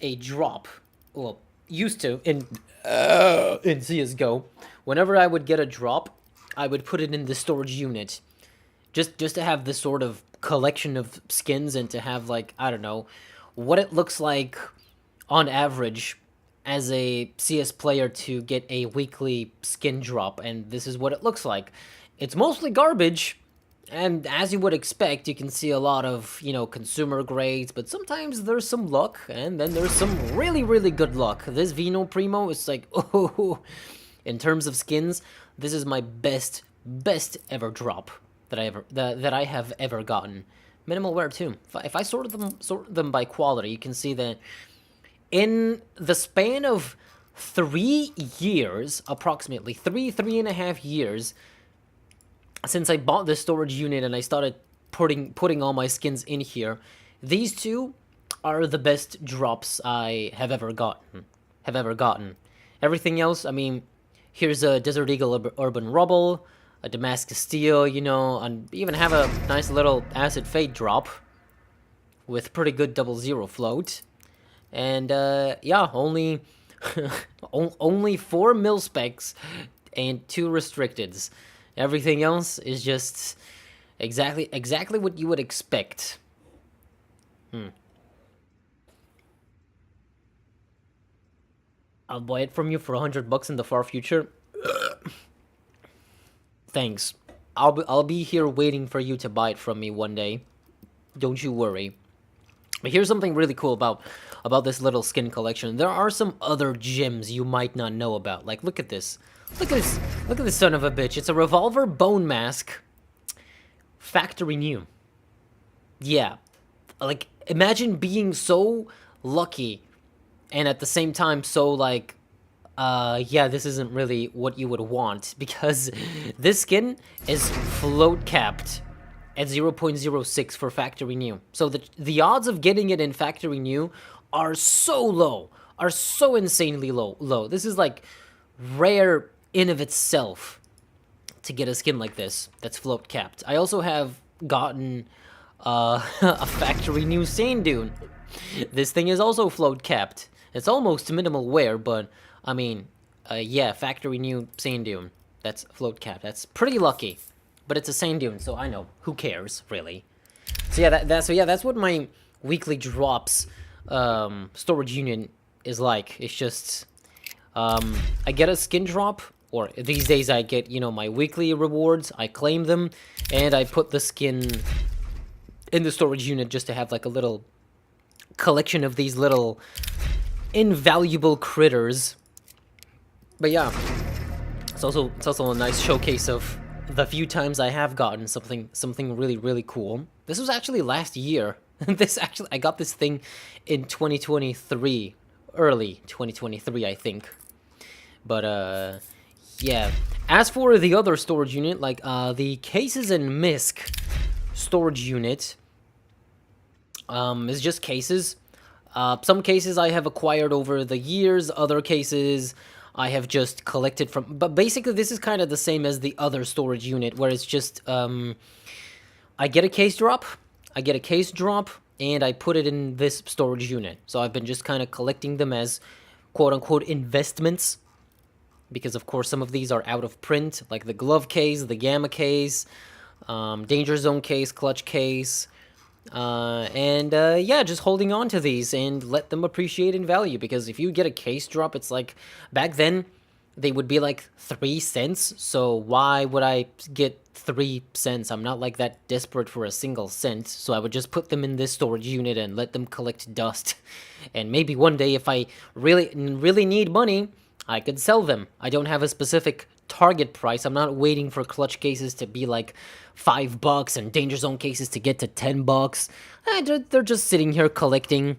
a drop, well, used to in CS:GO, whenever I would get a drop, I would put it in the storage unit, just to have this sort of collection of skins and to have like I don't know what it looks like on average as a CS player to get a weekly skin drop, and this is what it looks like. It's mostly garbage, and as you would expect, you can see a lot of, consumer grades, but sometimes there's some luck, and then there's some really, really good luck. This Vino Primo is like, oh, in terms of skins, this is my best ever drop that I have ever gotten. Minimal wear too. If I sort them by quality, you can see that in the span of 3 years, approximately 3.5 years, since I bought this storage unit and I started putting all my skins in here, these two are the best drops I have ever gotten. Everything else, I mean, here's a Desert Eagle Urban Rubble, a Damascus Steel, and even have a nice little Acid Fade drop with pretty good 00 float. And yeah, only only 4 mil specs and 2 restricteds. Everything else is just exactly what you would expect. I'll buy it from you for $100 in the far future. Thanks. I'll be here waiting for you to buy it from me one day. Don't you worry. But here's something really cool about this little skin collection. There are some other gems you might not know about. Like, look at this. Look at this son of a bitch. It's a revolver bone mask. Factory new. Yeah. Like, imagine being so lucky and at the same time so like, yeah, this isn't really what you would want, because this skin is float capped at 0.06 for factory new. So the odds of getting it in factory new are so low, are so insanely low. This is like rare in of itself to get a skin like this that's float capped. I also have gotten a factory new sand dune. This thing is also float capped. It's almost minimal wear, but I mean, yeah, factory new sand dune. That's float capped. That's pretty lucky. But it's a sand dune, so I know. Who cares, really? So yeah, that's what my weekly drops storage unit is like. It's just I get a skin drop, or these days I get, my weekly rewards. I claim them, and I put the skin in the storage unit just to have like a little collection of these little invaluable critters. But yeah, it's also a nice showcase of the few times I have gotten something really, really cool. This was actually last year. I got this thing in 2023, early 2023, I think. But yeah. As for the other storage unit, like the cases and misc storage unit, is just cases. Some cases I have acquired over the years, other cases I have just collected from, but basically this is kind of the same as the other storage unit, where it's just, I get a case drop, and I put it in this storage unit. So I've been just kind of collecting them as quote-unquote investments, because of course some of these are out of print, like the glove case, the gamma case, danger zone case, clutch case, and yeah, just holding on to these and let them appreciate in value, because if you get a case drop, it's like, back then they would be like 3 cents, so why would I get 3 cents? I'm not like that desperate for a single cent, so I would just put them in this storage unit and let them collect dust, and maybe one day if I really need money, I could sell them. I don't have a specific target price. I'm not waiting for clutch cases to be like $5 and danger zone cases to get to $10. They're just sitting here collecting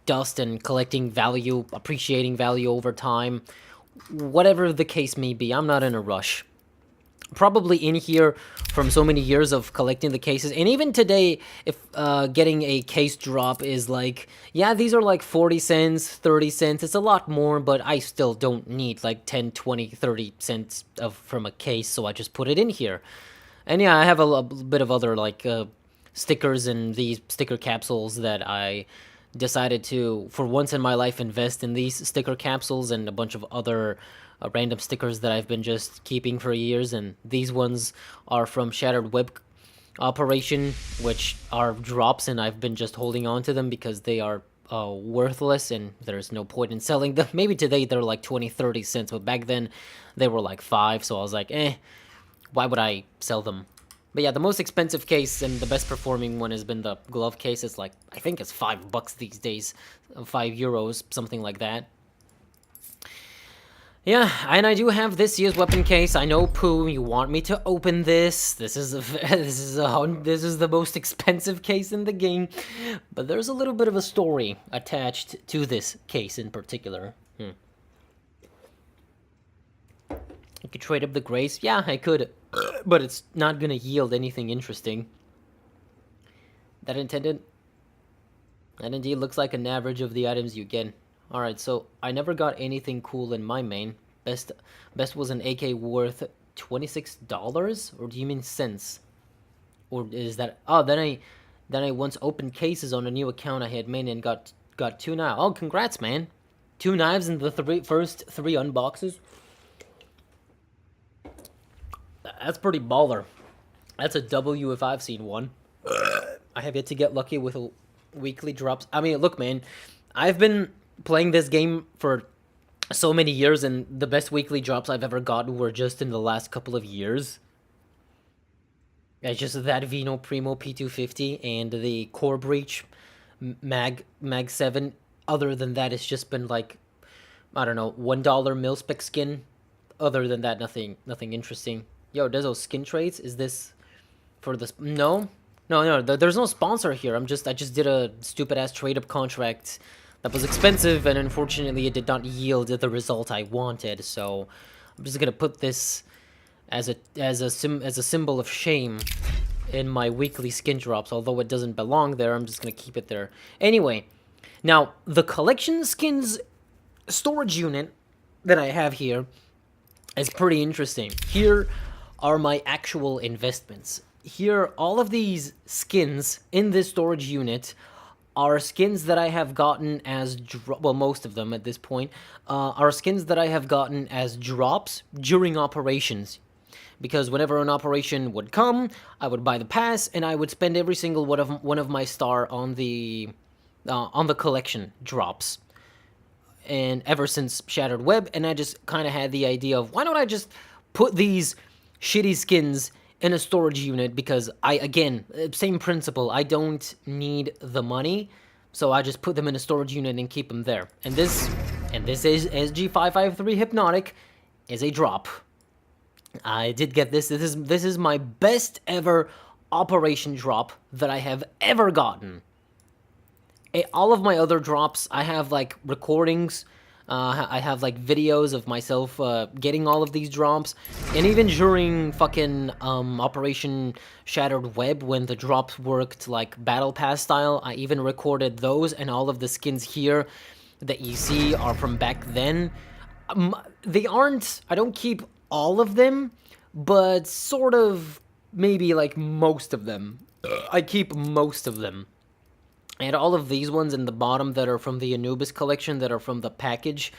dust and collecting value, appreciating value over time. Whatever the case may be, I'm not in a rush. probably in here from so many years of collecting the cases. And even today, if getting a case drop is like, yeah, these are like 40 cents, 30 cents. It's a lot more, but I still don't need like 10, 20, 30 cents from a case, so I just put it in here. And yeah, I have a bit of other like stickers and these sticker capsules that I decided to, for once in my life, invest in these sticker capsules and a bunch of other random stickers that I've been just keeping for years. And these ones are from Shattered Web Operation, which are drops, and I've been just holding on to them because they are worthless and there's no point in selling them. Maybe today they're like 20, 30 cents, but back then they were like 5, so I was like, why would I sell them? But yeah, the most expensive case and the best performing one has been the glove case. It's like, I think it's $5 these days, €5, something like that. Yeah, and I do have this year's weapon case. I know, Pooh, you want me to open this. This is the most expensive case in the game, but there's a little bit of a story attached to this case in particular. I could trade up the grace. Yeah, I could, but it's not gonna yield anything interesting. That indeed looks like an average of the items you get. Alright, so I never got anything cool in my main. Best was an AK worth $26? Or do you mean cents? Or is that... Oh, then I once opened cases on a new account I had made and got 2 knives. Oh, congrats, man. 2 knives in the first 3 unboxes. That's pretty baller. That's a W if I've seen one. I have yet to get lucky with weekly drops. I mean, look, man, I've been playing this game for so many years, and the best weekly drops I've ever gotten were just in the last couple of years. It's just that Vino Primo P250 and the Core Breach Mag 7. Other than that, it's just been like, I don't know, $1 mil-spec skin. Other than that, nothing interesting. Yo, there's those skin trades. Is this for this? No, there's no sponsor here. I just did a stupid ass trade up contract that was expensive, and unfortunately it did not yield the result I wanted. So I'm just gonna put this as a symbol of shame in my weekly skin drops. Although it doesn't belong there, I'm just gonna keep it there. Anyway, now the collection skins storage unit that I have here is pretty interesting. Here are my actual investments. Here, all of these skins in this storage unit are skins that I have gotten as well, most of them at this point are skins that I have gotten as drops during operations. Because whenever an operation would come, I would buy the pass and I would spend every single one of my star on the collection drops. And ever since Shattered Web, and I just kind of had the idea of, why don't I just put these shitty skins in a storage unit, because again, same principle, I don't need the money, so I just put them in a storage unit and keep them there. And this is SG553 Hypnotic is a drop. I did get this. This is my best ever operation drop that I have ever gotten. All of my other drops, I have like recordings, I have like videos of myself getting all of these drops, and even during fucking Operation Shattered Web, when the drops worked like Battle Pass style, I even recorded those, and all of the skins here that you see are from back then. They aren't, I don't keep all of them, but sort of, maybe like most of them. I keep most of them. And all of these ones in the bottom that are from the Anubis collection, that are from the package,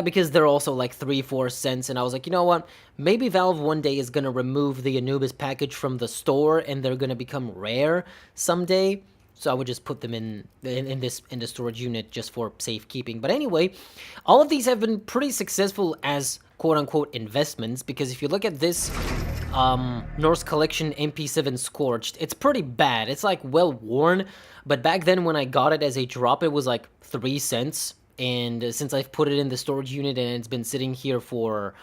because they're also like 3-4 cents, and I was like, you know what, maybe Valve one day is gonna remove the Anubis package from the store, and they're gonna become rare someday, so I would just put them in the storage unit just for safekeeping. But anyway, all of these have been pretty successful as quote-unquote investments, because if you look at this Norse Collection MP7 Scorched, it's pretty bad. It's like well worn, but back then when I got it as a drop, it was like 3 cents, and since I've put it in the storage unit and it's been sitting here for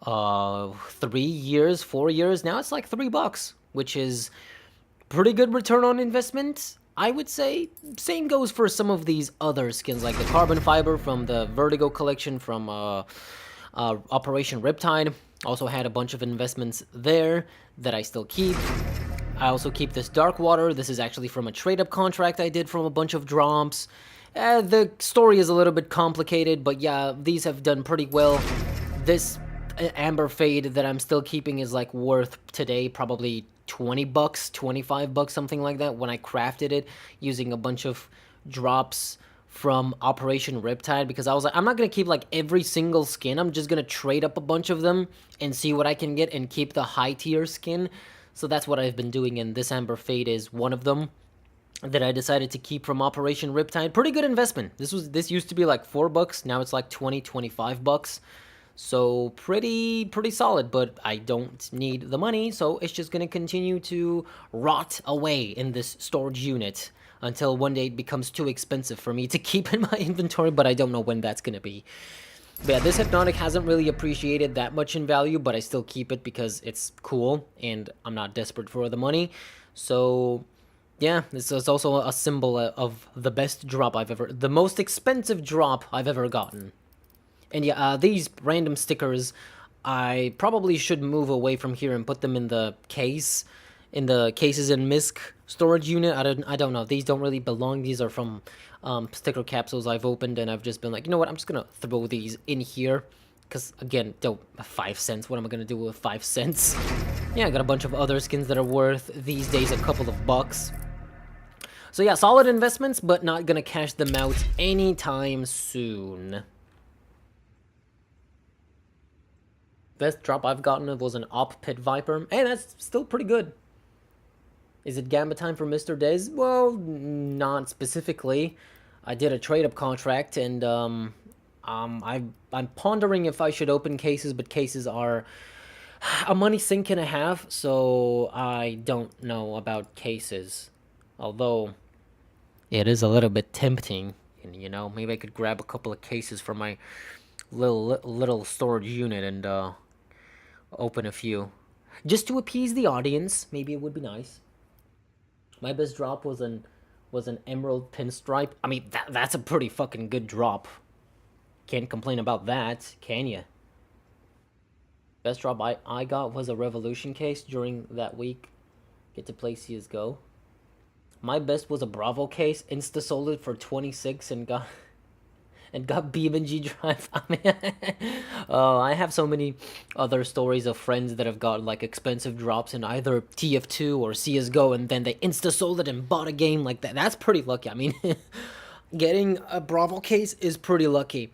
3 years, 4 years now, it's like $3, which is pretty good return on investment, I would say. Same goes for some of these other skins, like the Carbon Fiber from the Vertigo collection from Operation Riptide. Also had a bunch of investments there that I still keep. I also keep this dark water. This is actually from a trade-up contract I did from a bunch of drops. The story is a little bit complicated, but yeah, these have done pretty well. This amber fade that I'm still keeping is like worth today probably 20 bucks, 25 bucks, something like that, when I crafted it using a bunch of drops from Operation Riptide, because I was like, I'm not gonna keep like every single skin. I'm just gonna trade up a bunch of them and see what I can get and keep the high tier skin. So that's what I've been doing, and this amber fade is one of them that I decided to keep from Operation Riptide. Pretty good investment. This used to be like 4 bucks, now it's like 20, 25 bucks. So pretty solid, but I don't need the money, so it's just gonna continue to rot away in this storage unit until one day it becomes too expensive for me to keep in my inventory, but I don't know when that's gonna be. But yeah, this Hypnotic hasn't really appreciated that much in value, but I still keep it because it's cool and I'm not desperate for the money. So yeah, this is also a symbol of the best drop the most expensive drop I've ever gotten. And yeah, these random stickers, I probably should move away from here and put them in the case, in the cases and misc storage unit. I don't know. These don't really belong. These are from sticker capsules I've opened, and I've just been like, you know what? I'm just gonna throw these in here, because again, 5 cents. What am I gonna do with 5 cents? Yeah, I got a bunch of other skins that are worth these days a couple of bucks. So yeah, solid investments, but not gonna cash them out anytime soon. Best drop I've gotten was an Op Pit Viper. Hey, that's still pretty good. Is it Gamba time for Mr. Dez? Well, not specifically. I did a trade-up contract, and I'm pondering if I should open cases, but cases are a money sink and a half, so I don't know about cases. Although, it is a little bit tempting, and you know, maybe I could grab a couple of cases from my little storage unit and open a few, just to appease the audience. Maybe it would be nice. My best drop was an emerald pinstripe. I mean, that's a pretty fucking good drop. Can't complain about that, can ya? Best drop I got was a Revolution case during that week. Get to play CSGO. My best was a Bravo case. Insta sold it for 26 and got BeamNG Drive. I mean, I have so many other stories of friends that have got like expensive drops in either TF2 or CSGO, and then they insta sold it and bought a game like that. That's pretty lucky. I mean, getting a Bravo case is pretty lucky.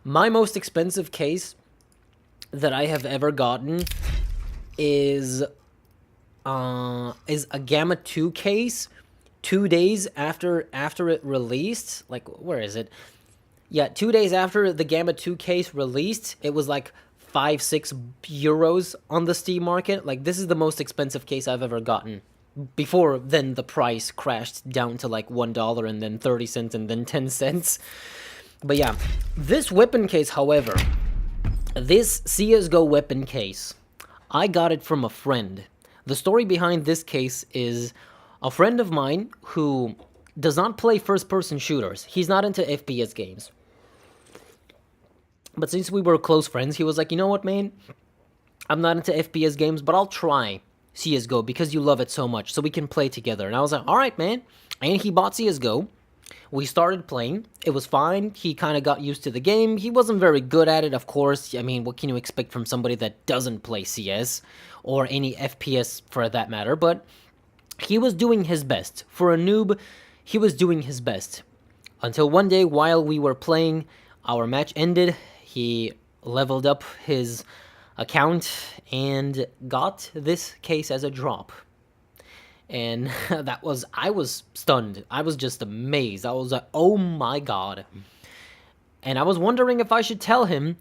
My most expensive case that I have ever gotten is a Gamma 2 case 2 days after it released. Like, where is it? Yeah, 2 days after the Gamma 2 case released, it was like 5-6 euros on the Steam market. Like, this is the most expensive case I've ever gotten. Before then, the price crashed down to like $1 and then 30 cents and then 10 cents. But yeah, this weapon case, however, this CSGO weapon case, I got it from a friend. The story behind this case is a friend of mine who does not play first-person shooters. He's not into FPS games. But since we were close friends, he was like, you know what, man? I'm not into FPS games, but I'll try CSGO because you love it so much, so we can play together. And I was like, all right, man. And he bought CSGO. We started playing. It was fine. He kind of got used to the game. He wasn't very good at it, of course. I mean, what can you expect from somebody that doesn't play CS or any FPS for that matter? But he was doing his best. For a noob, he was doing his best. Until one day, while we were playing, our match ended. He leveled up his account and got this case as a drop. And I was stunned. I was just amazed. I was like, oh my god. And I was wondering if I should tell him,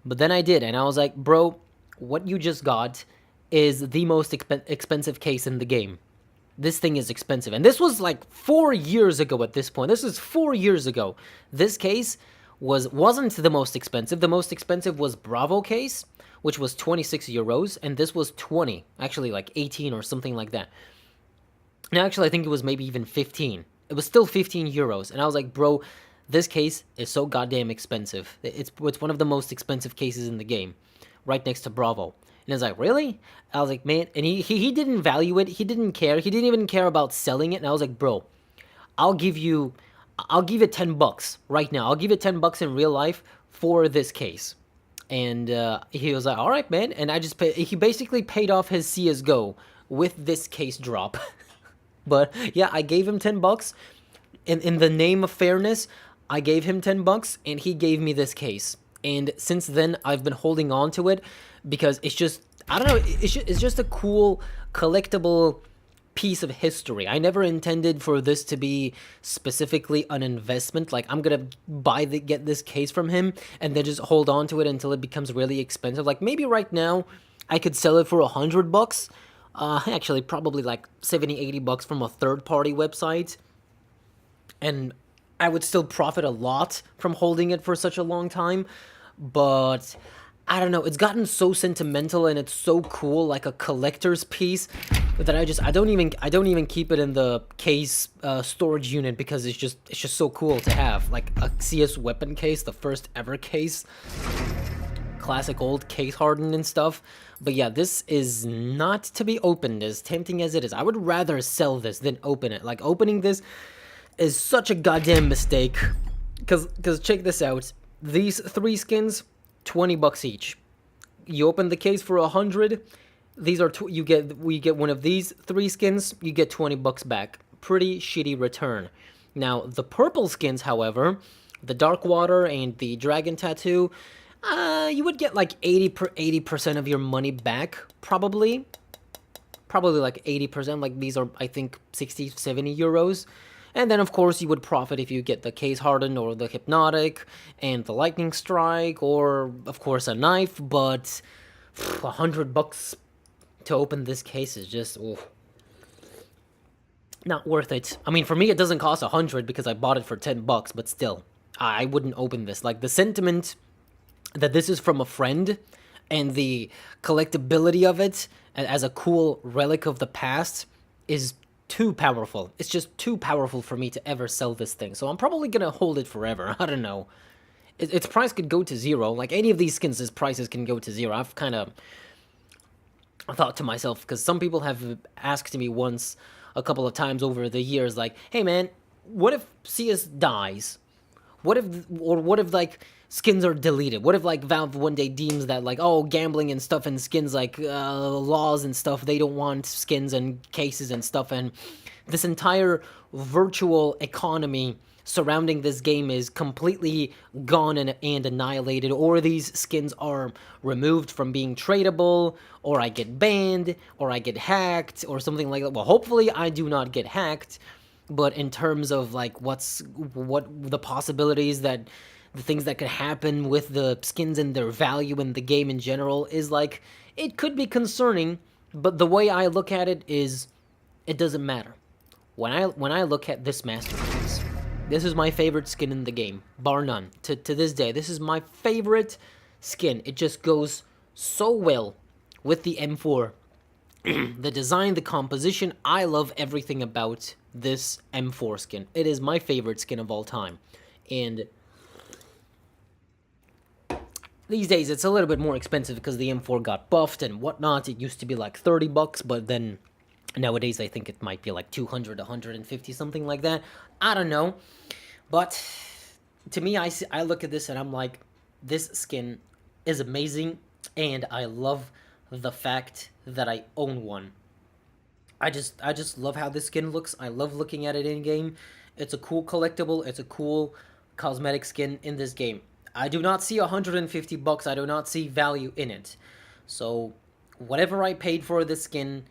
but then I did. And I was like, bro, what you just got is the most expensive case in the game. This thing is expensive. And this was like 4 years ago at this point. This is 4 years ago. This case wasn't the most expensive. The most expensive was Bravo case, which was 26 euros, and this was 20. Actually, like 18 or something like that. Now, actually, I think it was maybe even 15. It was still 15 euros. And I was like, bro, this case is so goddamn expensive. It's one of the most expensive cases in the game. right next to Bravo. And I was like, really? I was like, man, and he didn't value it. He didn't care. He didn't even care about selling it. And I was like, bro, I'll give you, I'll give it $10 right now. I'll give it $10 in real life for this case. And he was like, all right, man. And I just he basically paid off his CSGO with this case drop. But yeah, I gave him $10. In the name of fairness, I gave him $10 and he gave me this case. And since then, I've been holding on to it because it's just, I don't know, it's just a cool collectible piece of history. I never intended for this to be specifically an investment. Like, I'm gonna get this case from him and then just hold on to it until it becomes really expensive. Like, maybe right now I could sell it for $100. Actually, probably like 70, $80 from a third-party website. And I would still profit a lot from holding it for such a long time. But I don't know, it's gotten so sentimental and it's so cool, like a collector's piece, that I don't even keep it in the case storage unit because it's just so cool to have, like a CS weapon case, the first ever case, classic old case hardened and stuff. But yeah, this is not to be opened, as tempting as it is. I would rather sell this than open it. Like, opening this is such a goddamn mistake, because check this out. These 3 skins, $20 each. You open the case for 100. These are we get one of these 3 skins, you get $20 back. Pretty shitty return. Now the purple skins, however, the Dark Water and the Dragon Tattoo, you would get like 80% of your money back, probably like 80%. Like, these are, I think, 60-70 euros. And then, of course, you would profit if you get the Case Hardened or the Hypnotic and the Lightning Strike or, of course, a knife. But $100 to open this case is just not worth it. I mean, for me, it doesn't cost 100 because I bought it for $10, but still, I wouldn't open this. Like, the sentiment that this is from a friend and the collectability of it as a cool relic of the past is too powerful. It's just too powerful for me to ever sell this thing. So I'm probably gonna hold it forever. I don't know. Its price could go to 0. Like, any of these skins, its prices can go to 0. I've kind of thought to myself, because some people have asked me once, a couple of times over the years, like, hey man, what if CS dies? What if like skins are deleted? What if like Valve one day deems that, like, oh, gambling and stuff and skins, like laws and stuff, they don't want skins and cases and stuff, and this entire virtual economy surrounding this game is completely gone and annihilated, or these skins are removed from being tradable, or I get banned, or I get hacked, or something like that. Well, hopefully I do not get hacked, but in terms of like what the possibilities, that the things that could happen with the skins and their value in the game in general, is like, it could be concerning. But the way I look at it is, it doesn't matter. When I look at this masterpiece, this is my favorite skin in the game, bar none. To this day, this is my favorite skin. It just goes so well with the M4. The design, the composition, I love everything about this M4 skin. It is my favorite skin of all time. And these days, it's a little bit more expensive because the M4 got buffed and whatnot. It used to be like $30, but then nowadays I think it might be like 200, 150, something like that. I don't know. But to me, I look at this and I'm like, this skin is amazing, and I love the fact that I own one. I just love how this skin looks. I love looking at it in game. It's a cool collectible. It's a cool cosmetic skin in this game. I do not see $150. I do not see value in it. So whatever I paid for this skin,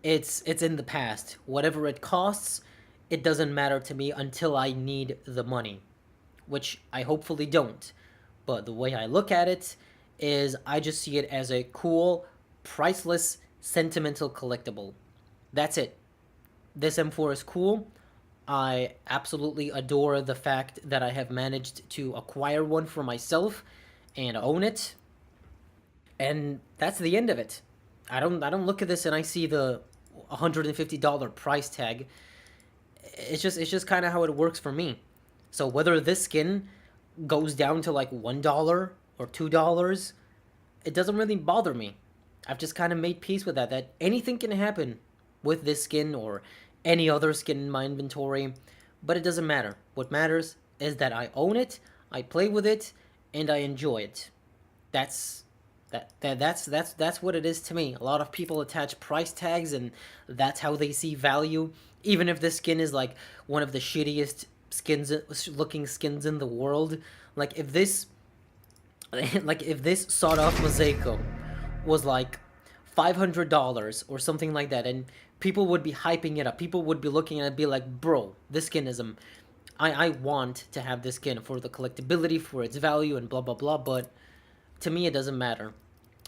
it's in the past. Whatever it costs, it doesn't matter to me until I need the money, which I hopefully don't. But the way I look at it is, I just see it as a cool, priceless, sentimental collectible. That's it. This M4 is cool. I absolutely adore the fact that I have managed to acquire one for myself and own it. And that's the end of it. I don't look at this and I see the $150 price tag. It's just kind of how it works for me. So whether this skin goes down to like $1 or $2, it doesn't really bother me. I've just kind of made peace with that. That anything can happen with this skin or any other skin in my inventory, but it doesn't matter. What matters is that I own it, I play with it, and I enjoy it. That's that's what it is to me. A lot of people attach price tags, and that's how they see value. Even if the skin is like one of the shittiest skins looking skins in the world, like if this like if this sawed off Mosaico was like $500 or something like that, and people would be hyping it up. People would be looking at it and be like, bro, this skin is I want to have this skin for the collectability, for its value, and blah blah blah, but to me it doesn't matter.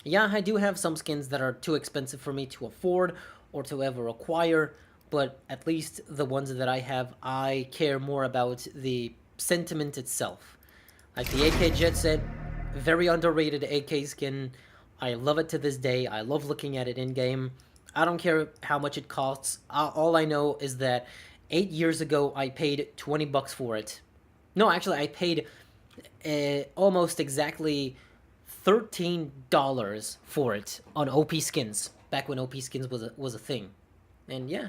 Yeah, I do have some skins that are too expensive for me to afford or to ever acquire, but at least the ones that I have, I care more about the sentiment itself. Like the AK Jet Set, very underrated AK skin. I love it to this day. I love looking at it in game. I don't care how much it costs. All I know is that 8 years ago I paid $20 for it. No, actually, I paid almost exactly $13 for it on OP Skins back when OP Skins was a thing, and yeah,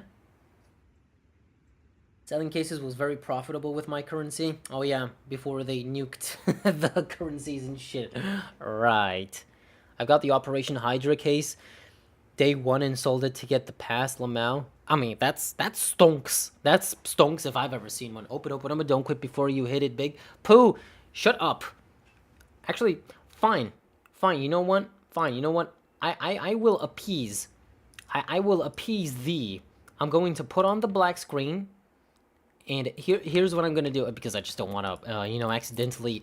selling cases was very profitable with my currency. Oh yeah, before they nuked the currencies and shit. Right. I got the Operation Hydra case day one and sold it to get the pass Lamau. I mean, that's stonks. That's stonks if I've ever seen one. Open, open, open, don't quit before you hit it big. Pooh, shut up. Actually, fine. Fine, you know what? Fine, you know what? I will appease. I will appease thee. I'm going to put on the black screen. And here's what I'm going to do, because I just don't want to, accidentally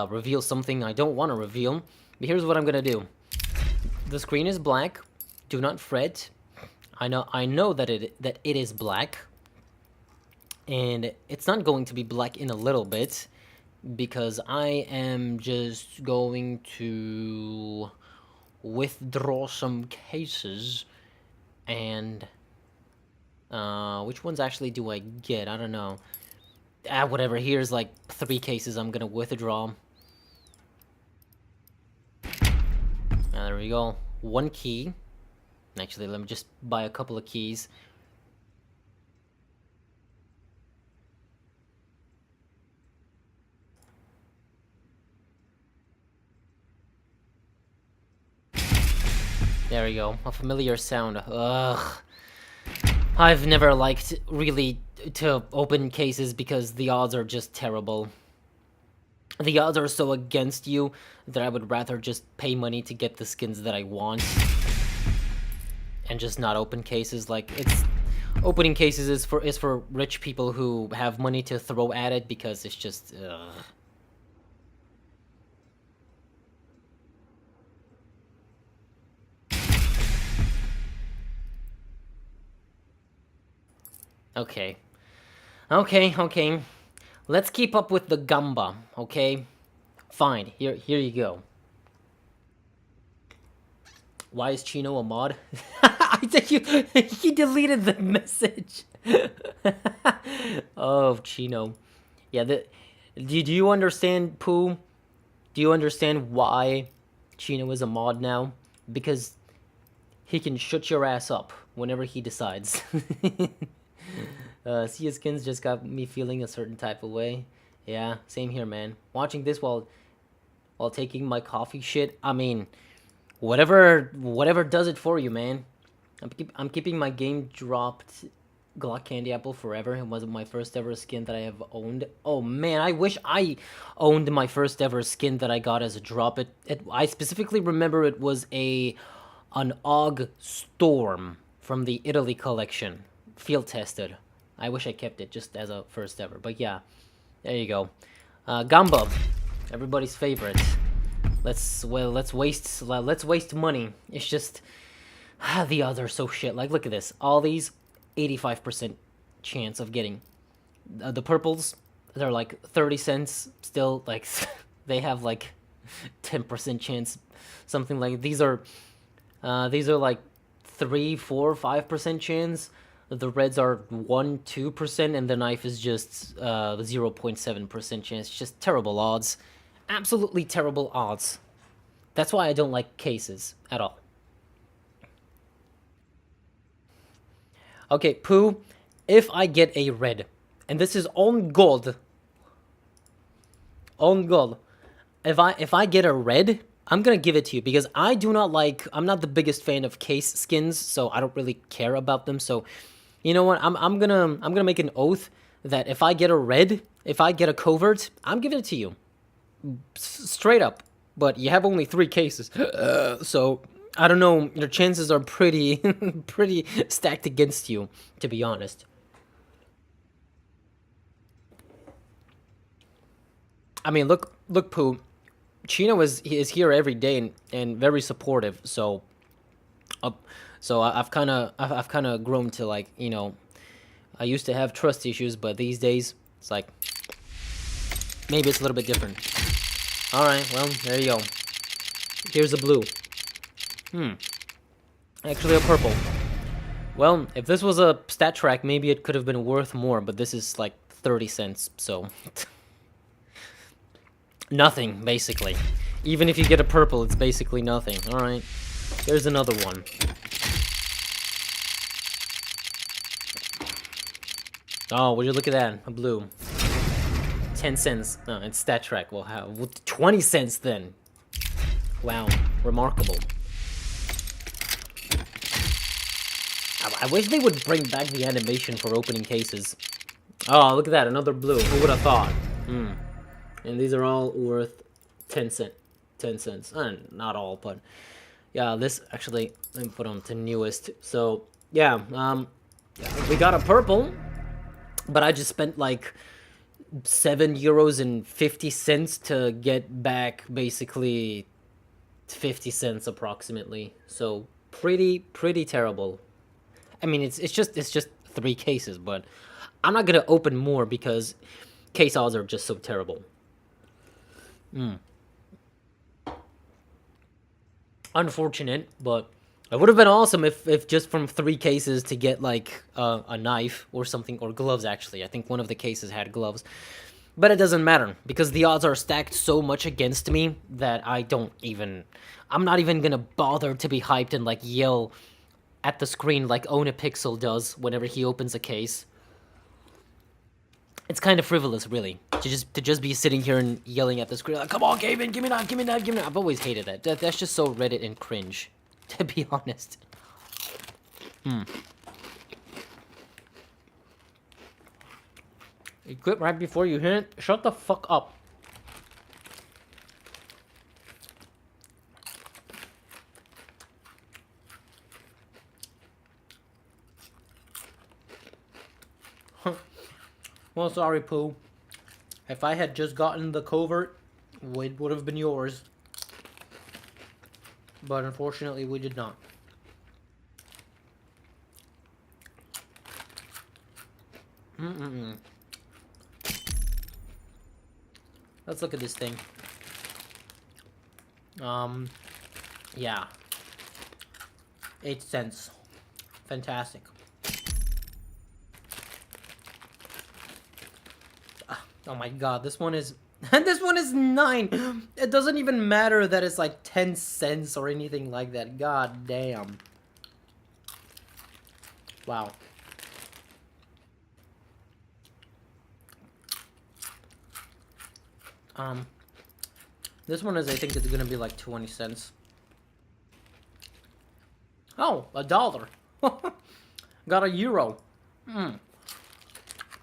reveal something I don't want to reveal. But here's what I'm going to do. The screen is black. Do not fret. I know that it is black. And it's not going to be black in a little bit, because I am just going to withdraw some cases, and which ones actually do I get? I don't know. Whatever. Here's like 3 cases I'm gonna withdraw. There we go. 1 key. Actually, let me just buy a couple of keys. There we go. A familiar sound. Ugh. I've never liked really to open cases because the odds are just terrible. The odds are so against you that I would rather just pay money to get the skins that I want and just not open cases. Like, it's opening cases is for rich people who have money to throw at it, because it's just Okay. Okay. Let's keep up with the gamba, okay? Fine. Here you go. Why is Chino a mod? I think he deleted the message. Oh, Chino. Yeah, do you understand, Pooh? Do you understand why Chino is a mod now? Because he can shut your ass up whenever he decides. Sea Skins just got me feeling a certain type of way. Yeah, same here, man. Watching this while taking my coffee shit. I mean, whatever does it for you, man. I'm keeping my game dropped Glock Candy Apple forever. It wasn't my first ever skin that I have owned. Oh man, I wish I owned my first ever skin that I got as a drop. I specifically remember it was an Og Storm from the Italy collection, field tested. I wish I kept it just as a first ever. But yeah, there you go. Gamba, everybody's favorite. Let's waste money. It's just the odds are so shit. Like, look at this. All these 85% chance of getting the purples. They're like 30 cents still. Like they have like 10% chance. Something like these are like 3, 4, 5% chance. The reds are 1, 2%, and the knife is just 0.7% chance. Just terrible odds. Absolutely terrible odds. That's why I don't like cases at all. Okay, Pooh, if I get a red, and this is on gold, if I get a red, I'm gonna give it to you because I'm not the biggest fan of case skins, so I don't really care about them. So, you know what? I'm gonna make an oath that if I get a red, if I get a covert, I'm giving it to you, straight up. But you have only 3 cases, so I don't know. Your chances are pretty, pretty stacked against you, to be honest. I mean, look, Pooh. Chino is here every day and very supportive. So, uh, I've kind of grown to, like, I used to have trust issues, but these days it's like maybe it's a little bit different. All right, well, there you go. Here's a blue. Actually a purple. Well, if this was a StatTrak, maybe it could have been worth more, but this is like 30 cents, so nothing, basically. Even if you get a purple, it's basically nothing. All right, there's another one. Oh, would you look at that? A blue. 10 cents. No, it's StatTrak. Well, how? 20 cents then. Wow, remarkable. I wish they would bring back the animation for opening cases. Oh, look at that, another blue. Who would have thought? And these are all worth 10 cents. Not all, but yeah, this actually, let me put on to newest. So yeah, we got a purple, but I just spent like €7.50 to get back basically 50 cents approximately. So pretty terrible. I mean, it's just 3 cases, but I'm not gonna open more because case odds are just so terrible. Unfortunate, but it would have been awesome if just from 3 cases to get like a knife or something, or gloves. Actually, I think one of the cases had gloves, but it doesn't matter because the odds are stacked so much against me that I'm not even gonna bother to be hyped and like yell at the screen like Own a Pixel does whenever he opens a case. It's kind of frivolous, really, to just be sitting here and yelling at the screen like, "Come on, Gavin, give me that, give me that, give me that." I've always hated that. That's just so Reddit and cringe, to be honest. You quit right before you hit it. Shut the fuck up. Well, sorry, Pooh. If I had just gotten the covert, it would have been yours. But unfortunately, we did not. Let's look at this thing. Yeah. 8 cents. Fantastic. Oh my god, this one is... this one is 9! It doesn't even matter that it's like 10 cents or anything like that. God damn. Wow. This one is, I think it's gonna be like 20 cents. Oh, $1. Got a euro.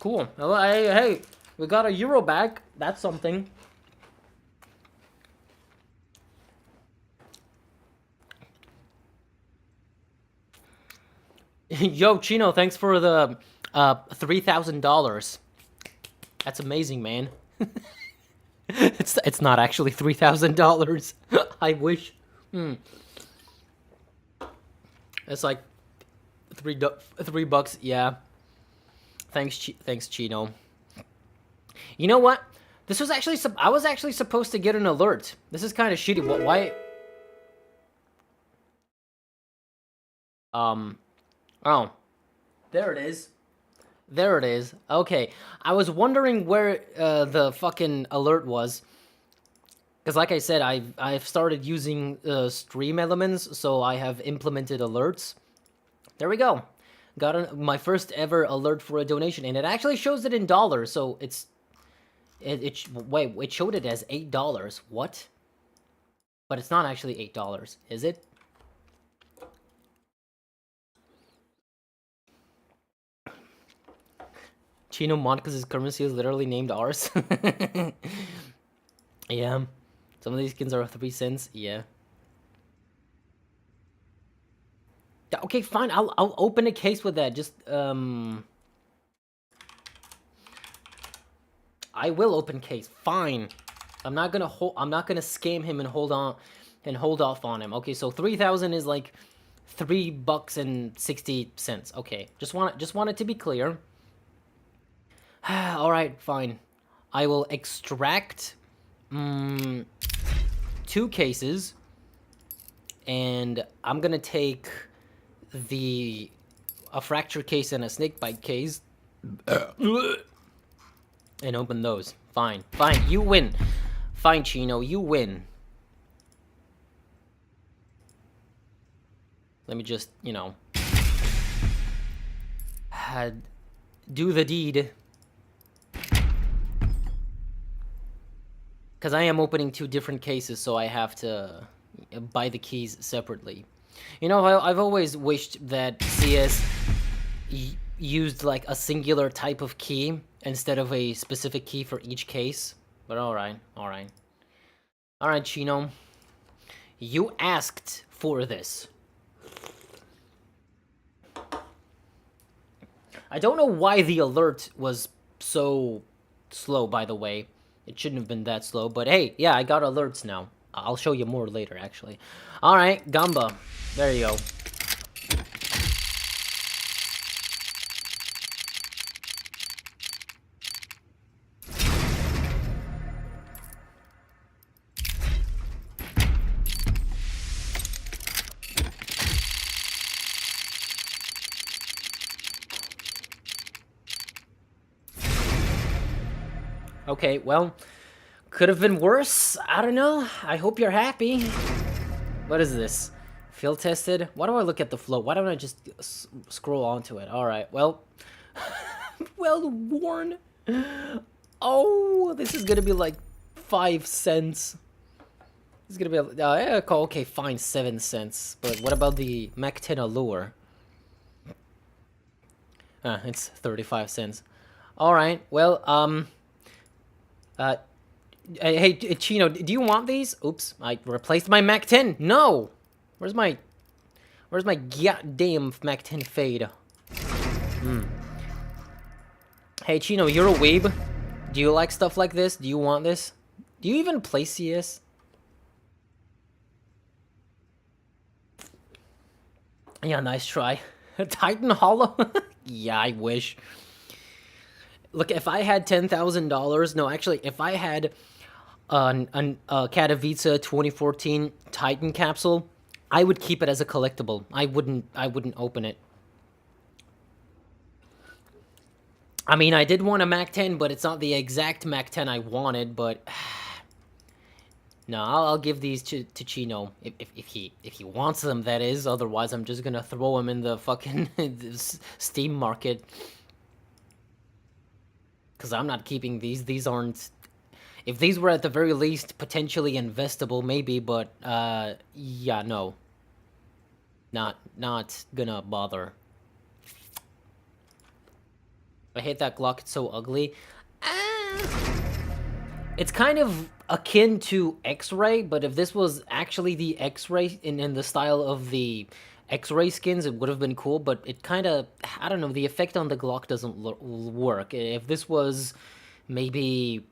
Cool. Hey, we got a euro back. That's something. Yo, Chino, thanks for the $3,000. That's amazing, man. It's not actually $3,000. I wish. It's like $3. Yeah. Thanks, Chino. You know what? This was actually I was actually supposed to get an alert. This is kind of shitty. Why? Oh, there it is. There it is. Okay, I was wondering where the fucking alert was. Because like I said, I've started using stream elements, so I have implemented alerts. There we go. Got my first ever alert for a donation, and it actually shows it in dollars. So wait, it showed it as $8. What? But it's not actually $8, is it? Chino Monica's currency is literally named ours. Yeah. Some of these skins are 3 cents. Yeah. Okay, fine. I'll open a case with that. Just I will open case. Fine. I'm not gonna scam him and hold off on him. Okay, so 3,000 is like $3.60. Okay, just want it to be clear. All right, fine. I will extract 2 cases, and I'm gonna take a fracture case and a snakebite case and open those. Fine, you win. Fine, Chino, you win. Let me just, do the deed. Because I am opening 2 different cases, so I have to buy the keys separately. I've always wished that CS used like a singular type of key instead of a specific key for each case. But alright. Alright, Chino. You asked for this. I don't know why the alert was so slow, by the way. It shouldn't have been that slow, but hey, yeah, I got alerts now. I'll show you more later, actually. Alright, Gamba. There you go. Okay, well, could have been worse. I don't know. I hope you're happy. What is this? Field tested? Why do I look at the flow? Why don't I just scroll onto it? All right, well, well worn. Oh, this is gonna be like 5 cents. This is gonna be okay, fine, 7 cents. But what about the Mac 10 Allure? It's 35 cents. All right, well, hey, Chino, do you want these? Oops, I replaced my Mac 10. No! Where's my goddamn Mac 10 fade? Hey, Chino, you're a weeb. Do you like stuff like this? Do you want this? Do you even play CS? Yeah, nice try. Titan Hollow? Yeah, I wish. Look, if I had $10,000, no, actually, if I had a Katowice 2014 Titan capsule, I would keep it as a collectible. I wouldn't open it. I mean, I did want a Mac 10, but it's not the exact Mac 10 I wanted, but no, I'll give these to Chino if he wants them, that is. Otherwise, I'm just gonna throw them in the fucking Steam market. Because I'm not keeping these. These aren't... If these were at the very least potentially investable, maybe, but, yeah, no. Not gonna bother. I hate that Glock, it's so ugly. It's kind of akin to X-Ray, but if this was actually the X-Ray in the style of the X-Ray skins, it would have been cool, but it kind of, I don't know, the effect on the Glock doesn't work. If this was maybe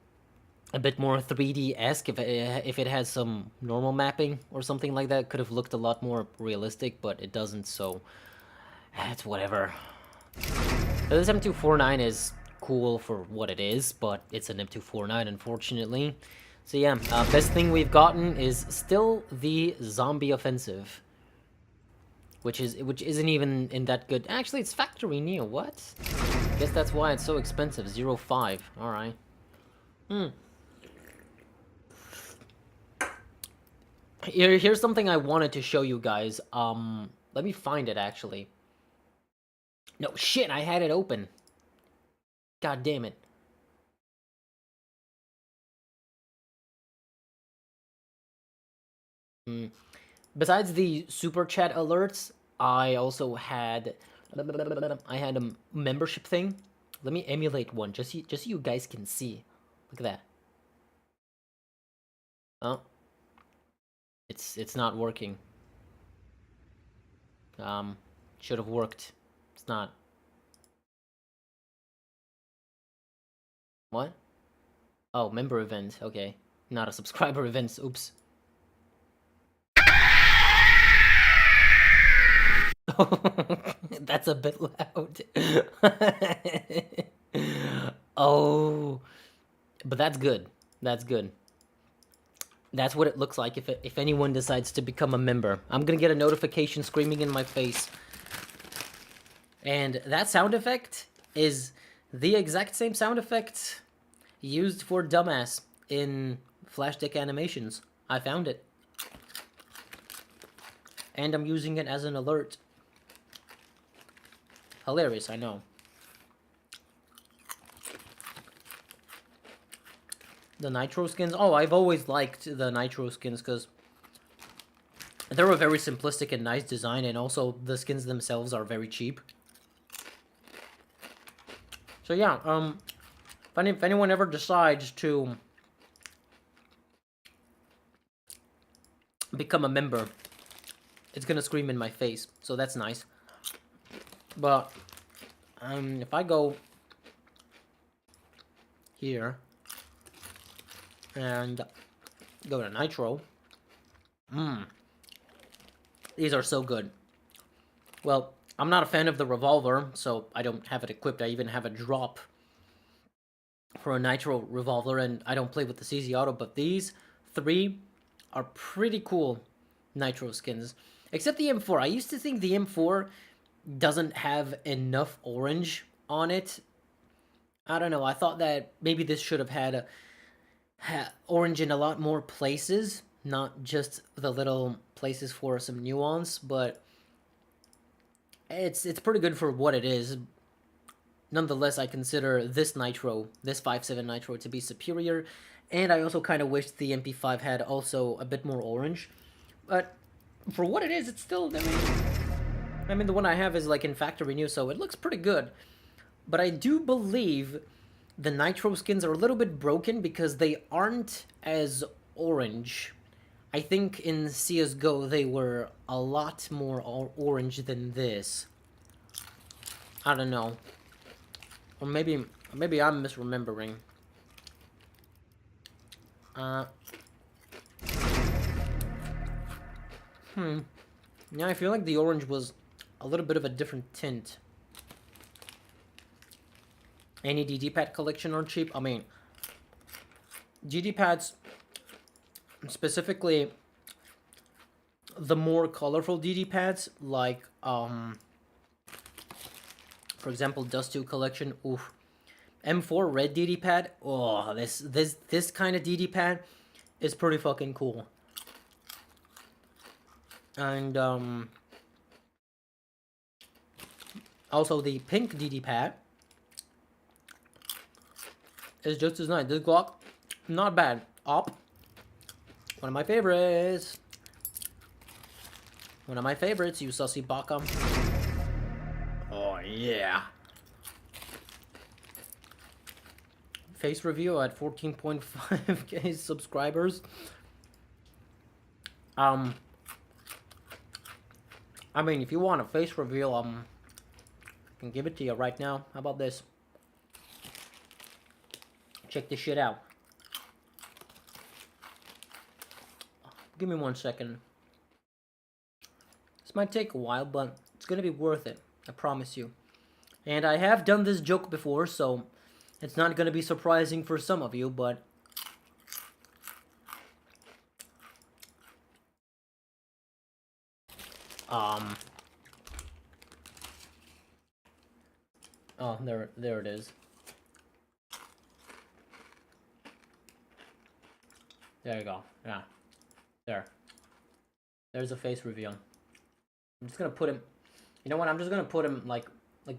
a bit more 3D-esque, if it had some normal mapping or something like that, it could have looked a lot more realistic, but it doesn't, so it's whatever. This M249 is cool for what it is, but it's an M249, unfortunately. So yeah, best thing we've gotten is still the zombie offensive. Which isn't even in that good. Actually, it's factory new. What? Guess that's why it's so expensive. 0.5. All right. Here's something I wanted to show you guys. Let me find it actually. No shit, I had it open. God damn it. Besides the super chat alerts, I also had a membership thing. Let me emulate one just so you guys can see. Look at that. Oh, it's not working. Should have worked. It's not. What? Oh, member event. Okay, not a subscriber event. Oops. That's a bit loud. Oh, but that's good. That's good. That's what it looks like if anyone decides to become a member. I'm gonna get a notification screaming in my face. And that sound effect is the exact same sound effect used for dumbass in flash dick animations. I found it. And I'm using it as an alert. Hilarious, I know. The Nitro skins? Oh, I've always liked the Nitro skins because they're a very simplistic and nice design, and also the skins themselves are very cheap. So yeah, if anyone ever decides to become a member, it's gonna scream in my face, so that's nice. But if I go here and go to Nitro, these are so good. Well, I'm not a fan of the revolver, so I don't have it equipped. I even have a drop for a Nitro revolver, and I don't play with the CZ Auto, but these three are pretty cool Nitro skins. Except the M4. I used to think the M4 doesn't have enough orange on it. I don't know. I thought that maybe this should have had orange in a lot more places, not just the little places for some nuance, but it's pretty good for what it is. Nonetheless, I consider this Nitro, this 5.7 Nitro, to be superior, and I also kind of wish the MP5 had also a bit more orange. But for what it is, it's still, I mean, the one I have is like in factory new, so it looks pretty good. But I do believe the Nitro skins are a little bit broken because they aren't as orange. I think in CSGO they were a lot more orange than this. I don't know. Or maybe I'm misremembering. Yeah, I feel like the orange was a little bit of a different tint. Any DD pad collection are cheap. I mean, DD pads, specifically the more colorful DD pads, like for example, Dust 2 collection. Oof. M4 red DD pad. Oh, this kind of DD pad is pretty fucking cool. And also the pink DD pad is just as nice. This Glock, not bad. Op, one of my favorites. One of my favorites, you sussy baka. Oh yeah. Face review at 14.5k subscribers. I mean, if you want a face reveal, I can give it to you right now. How about this? Check this shit out. Give me 1 second. This might take a while, but it's gonna be worth it. I promise you. And I have done this joke before, so it's not gonna be surprising for some of you, but oh, there it is. There you go. Yeah. There. There's a face reveal. I'm just gonna put him. You know what? I'm just gonna put him like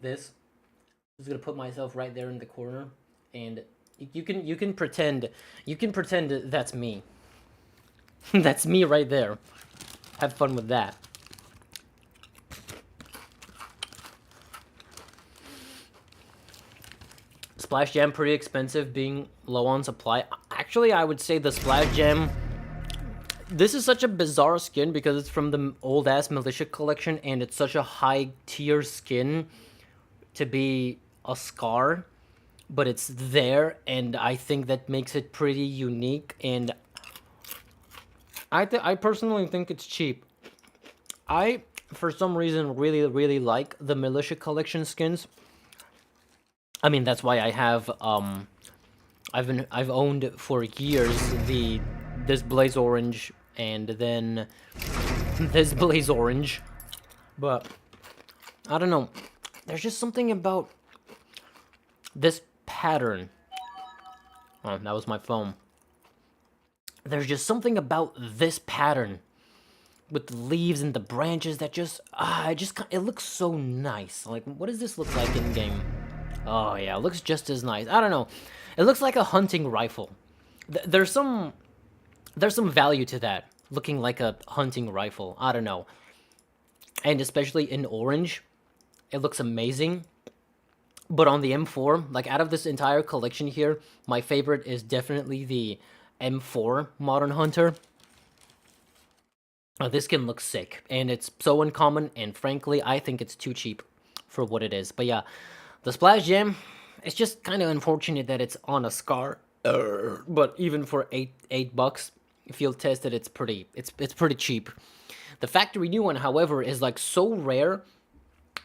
this. I'm just gonna put myself right there in the corner, and you can pretend that's me. That's me right there. Have fun with that. Splash Jam pretty expensive, being low on supply. Actually, I would say the Splash Jam. This is such a bizarre skin because it's from the old ass Militia collection, and it's such a high tier skin to be a Scar, but it's there, and I think that makes it pretty unique. And I personally think it's cheap. I, for some reason, really like the Militia collection skins. I mean, that's why I have I've owned for years this Blaze Orange and then this Blaze Orange, but I don't know. There's just something about this pattern. Oh, that was my phone. There's just something about this pattern with the leaves and the branches that just it looks so nice. Like, what does this look like in game? Oh yeah, it looks just as nice. I don't know. It looks like a hunting rifle. There's some value to that, looking like a hunting rifle. I don't know. And especially in orange, it looks amazing. But on the M4, like out of this entire collection here, my favorite is definitely the M4 Modern Hunter. This skin looks sick, and it's so uncommon, and frankly, I think it's too cheap for what it is. But yeah, the Splash Gem, it's just kind of unfortunate that it's on a Scar. But even for $8, field tested, it's pretty cheap. The factory new one, however, is like so rare.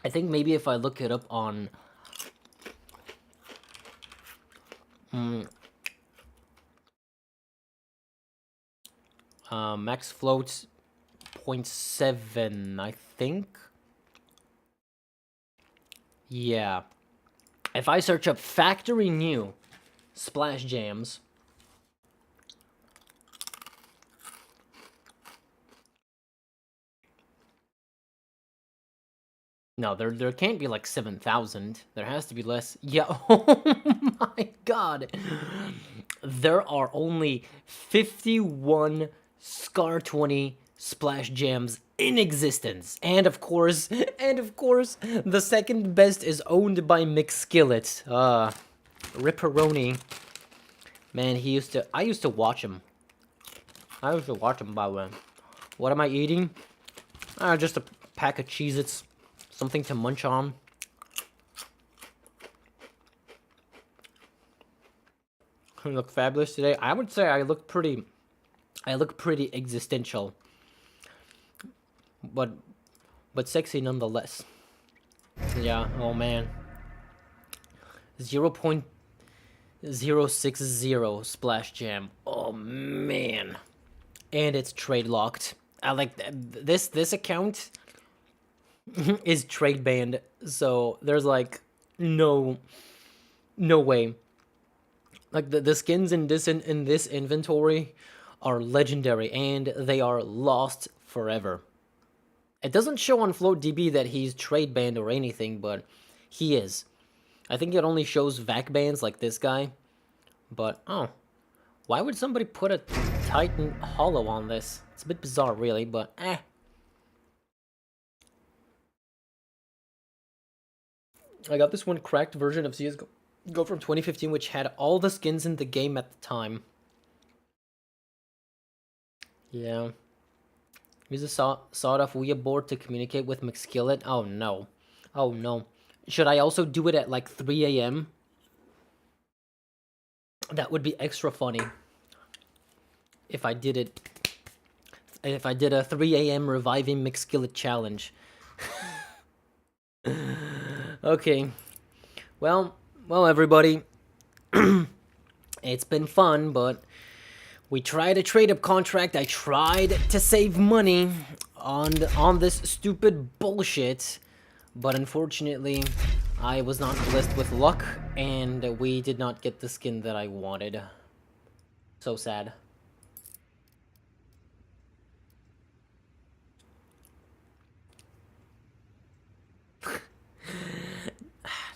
I think maybe if I look it up on max floats 0.7, I think. Yeah. If I search up factory new Splash Jams, no, there can't be like 7,000. There has to be less. Yeah, oh my god. There are only 51 Scar 20 Splash Jams in existence. And of course, the second best is owned by McSkillet. Ripperoni. Man, I used to watch him. By the way. What am I eating? Just a pack of Cheez-Its. Something to munch on. I look fabulous today. I would say I look pretty existential. But sexy nonetheless. Yeah, oh man. 0.060 Splash Jam. Oh man. And it's trade locked. I like this account is trade banned, so there's like no way. Like the skins in this inventory are legendary, and they are lost forever. It doesn't show on FloatDB that he's trade banned or anything, but he is. I think it only shows VAC bans like this guy. But oh, why would somebody put a Titan Hollow on this? It's a bit bizarre, really, but eh. I got this one cracked version of CSGO from 2015, which had all the skins in the game at the time. Yeah. Use a sawed-off Ouija board to communicate with McSkillet. Oh no. Oh no. Should I also do it at like 3 a.m.? That would be extra funny. If I did it. If I did a 3 a.m. reviving McSkillet challenge. Okay. Well, everybody. It's been fun, but we tried a trade-up contract. I tried to save money on this stupid bullshit, but unfortunately, I was not blessed with luck, and we did not get the skin that I wanted. So sad.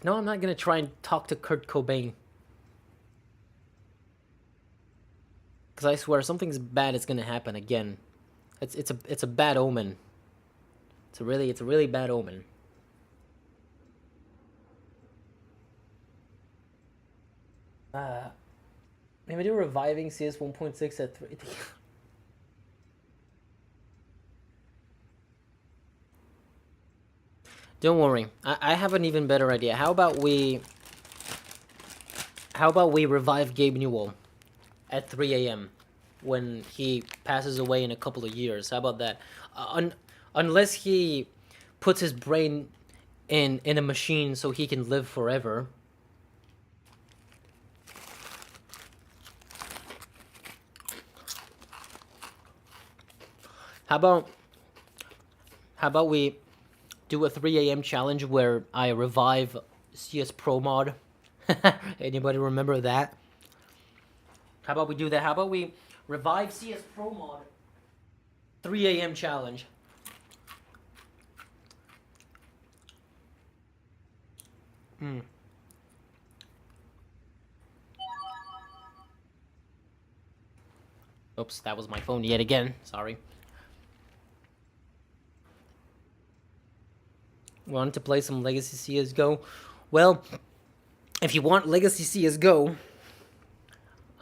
No, I'm not gonna try and talk to Kurt Cobain. Because I swear something's bad is gonna happen again. It's a bad omen. It's a really bad omen. Maybe do reviving CS 1.6 at 3. Don't worry, I have an even better idea. How about we revive Gabe Newell at 3 a.m. when he passes away in a couple of years? How about that? Unless he puts his brain in a machine so he can live forever. How about we do a 3 a.m. challenge where I revive CS Pro Mod? Anybody remember that? How about we do that? How about we revive CS Pro Mod 3 a.m. challenge? Oops, that was my phone yet again. Sorry. Want to play some Legacy CSGO? Well, if you want Legacy CSGO,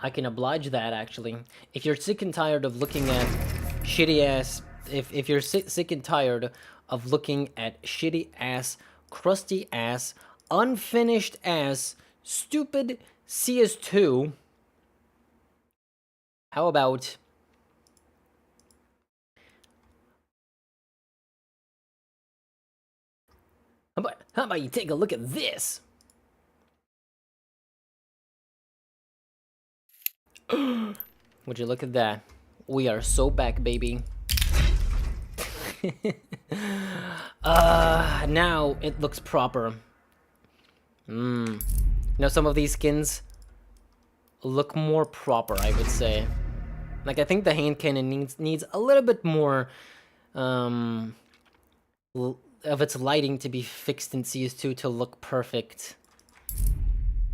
I can oblige that, actually. If you're sick and tired of looking at shitty ass... If you're sick and tired of looking at shitty ass, crusty ass, unfinished ass, stupid CS2... How about... How about you take a look at this? Would you look at that? We are so back, baby. Now it looks proper. Now some of these skins look more proper, I would say. Like, I think the hand cannon needs a little bit more of its lighting to be fixed in CS2 to look perfect.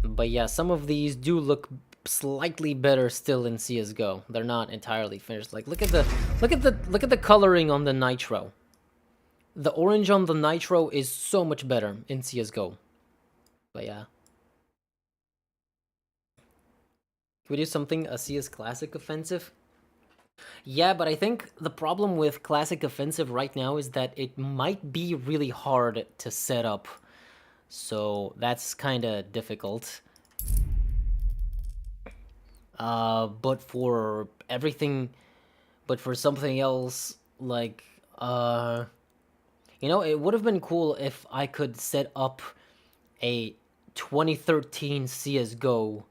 But yeah, some of these do look slightly better still in CS:GO. They're not entirely finished. Like, look at the coloring on the Nitro. The orange on the Nitro is so much better in CS:GO. But yeah. Can we do something, a CS Classic Offensive? Yeah, but I think the problem with Classic Offensive right now is that it might be really hard to set up. So that's kind of difficult. But for everything, but for something else, like, you know, it would have been cool if I could set up a 2013 CS:GO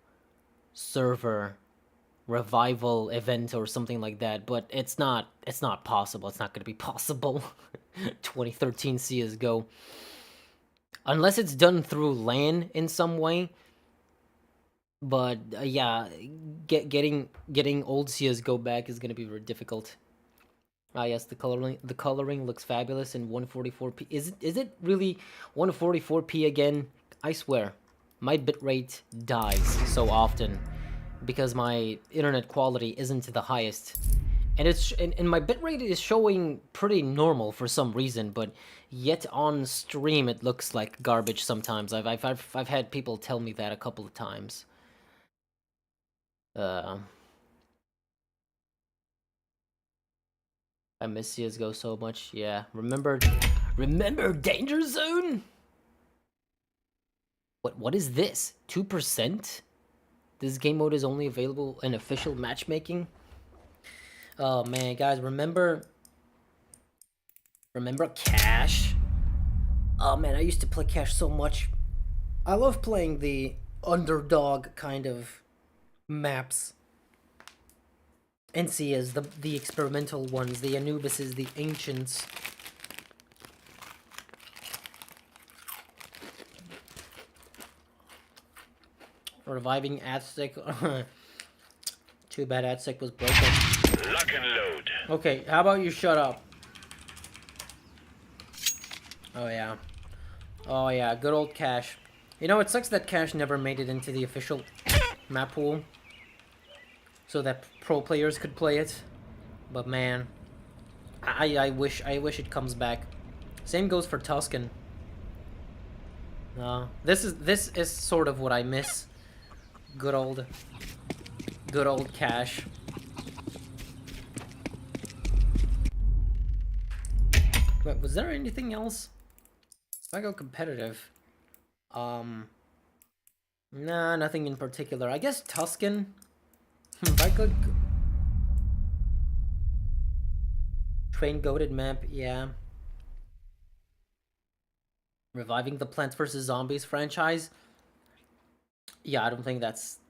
server revival event or something like that, but it's not possible. It's not going to be possible. 2013 CS:GO, unless it's done through LAN in some way. But yeah, getting old CS:GO back is going to be very difficult. Ah yes, the coloring looks fabulous in 144p. Is it really 144p again? I swear, my bitrate dies so often because my internet quality isn't the highest, and and my bitrate is showing pretty normal for some reason, but yet on stream it looks like garbage sometimes. I've had people tell me that a couple of times. I miss CS:GO so much. Yeah, remember Danger Zone? What is this? 2%? This game mode is only available in official matchmaking? Oh man, guys, remember Cash? Oh man, I used to play Cash so much. I love playing the underdog kind of maps. NCs, the experimental ones, the Anubises, the Ancients. Reviving Aztec. Too bad Aztec was broken. Lock and load. Okay, how about you shut up? Oh yeah. Oh yeah, good old Cash. You know, it sucks that Cash never made it into the official map pool so that pro players could play it. But man, I wish it comes back. Same goes for Tuscan. This is sort of what I miss. Good old Cash. But was there anything else? If I go competitive, nah, nothing in particular. I guess Tuscan. If I could train goated map, yeah. Reviving the Plants vs Zombies franchise. Yeah, I don't think that's.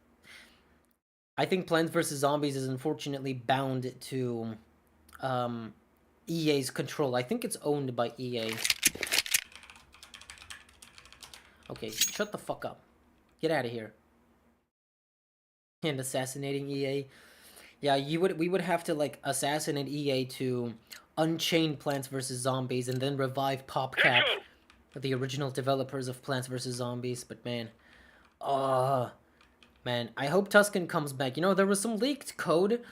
I think Plants vs Zombies is unfortunately bound to EA's control. I think it's owned by EA. Okay, shut the fuck up. Get out of here. And assassinating EA. Yeah, we would have to like assassinate EA to unchain Plants vs Zombies and then revive PopCap, the original developers of Plants vs Zombies. But man, man, I hope Tuscan comes back. You know, there was some leaked code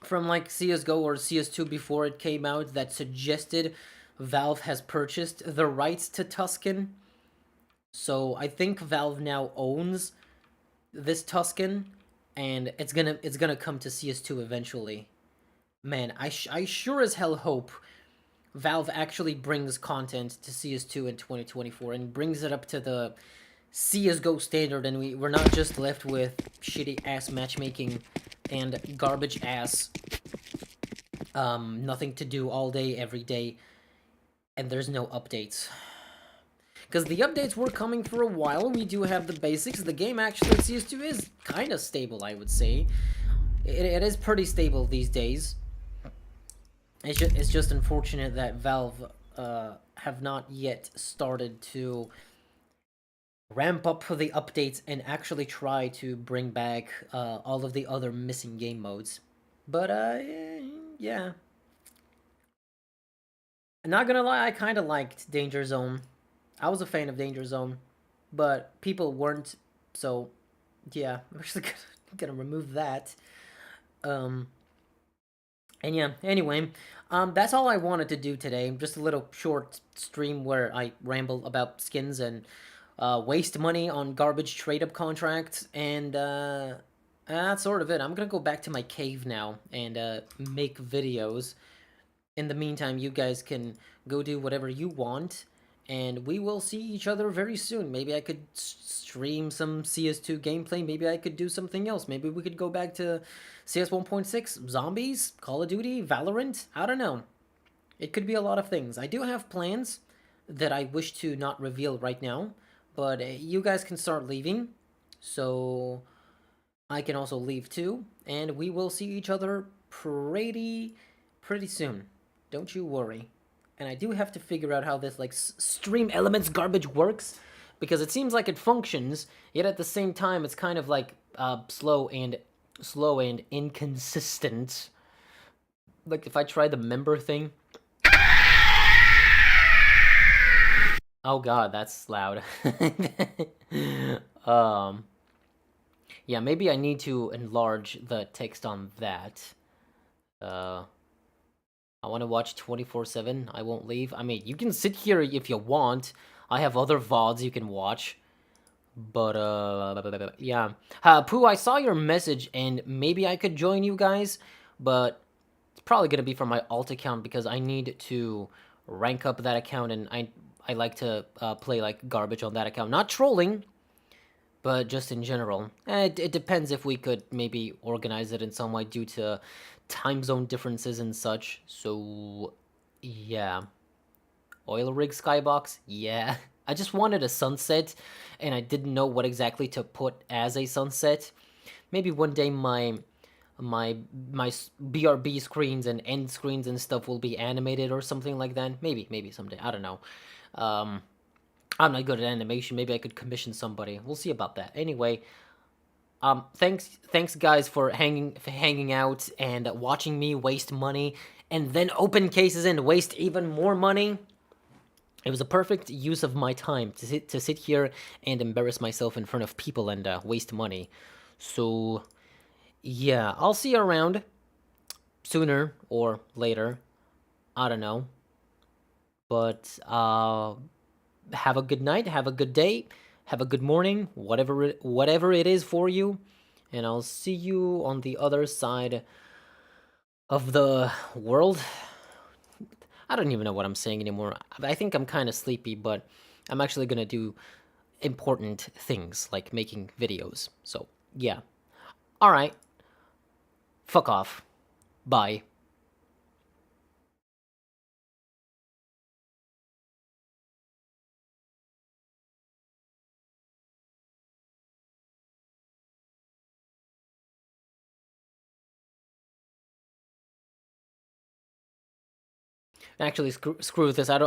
from like CSGO or CS2 before it came out that suggested Valve has purchased the rights to Tuscan. So I think Valve now owns this Tuscan, and it's gonna come to CS2 eventually. Man, I sure as hell hope Valve actually brings content to CS2 in 2024 and brings it up to the CSGO standard, and we're not just left with shitty ass matchmaking and garbage ass nothing to do all day every day, and there's no updates. Because the updates were coming for a while. We do have the basics. The game actually at CS2 is kind of stable, I would say. It is pretty stable these days. It's just unfortunate that Valve have not yet started to ramp up for the updates and actually try to bring back all of the other missing game modes. But yeah. I'm not gonna lie, I kind of liked Danger Zone. I was a fan of Danger Zone, but people weren't, so yeah, I'm actually gonna remove that. And yeah, anyway, that's all I wanted to do today. Just a little short stream where I ramble about skins and waste money on garbage trade-up contracts, and that's sort of it. I'm gonna go back to my cave now and make videos. In the meantime, you guys can go do whatever you want, and we will see each other very soon. Maybe I could stream some CS2 gameplay. Maybe I could do something else. Maybe we could go back to CS 1.6, Zombies, Call of Duty, Valorant. I don't know. It could be a lot of things. I do have plans that I wish to not reveal right now, but you guys can start leaving, so I can also leave too, and we will see each other pretty soon. Don't you worry. And I do have to figure out how this like stream elements garbage works, because it seems like it functions, yet at the same time it's kind of like slow and inconsistent. Like if I try the member thing. Oh god, that's loud. Yeah, maybe I need to enlarge the text on that. I want to watch 24/7. I won't leave. I mean, you can sit here if you want. I have other VODs you can watch. But, yeah. Pooh, I saw your message, and maybe I could join you guys, but it's probably going to be from my alt account, because I need to rank up that account, and I like to play, like, garbage on that account. Not trolling, but just in general. It depends if we could maybe organize it in some way due to time zone differences and such. So yeah, oil rig skybox, yeah. I just wanted a sunset, and I didn't know what exactly to put as a sunset. Maybe one day my BRB screens and end screens and stuff will be animated or something like that. Maybe someday, I don't know. I'm not good at animation. Maybe I could commission somebody. We'll see about that. Anyway, thanks guys for hanging out and watching me waste money and then open cases and waste even more money. It was a perfect use of my time to sit here and embarrass myself in front of people and waste money. So yeah, I'll see you around sooner or later. I don't know, but have a good night, have a good day, have a good morning, whatever it is for you, and I'll see you on the other side of the world. I don't even know what I'm saying anymore. I think I'm kind of sleepy, but I'm actually gonna do important things like making videos. So, yeah. All right. Fuck off. Bye. Actually, screw this. I don't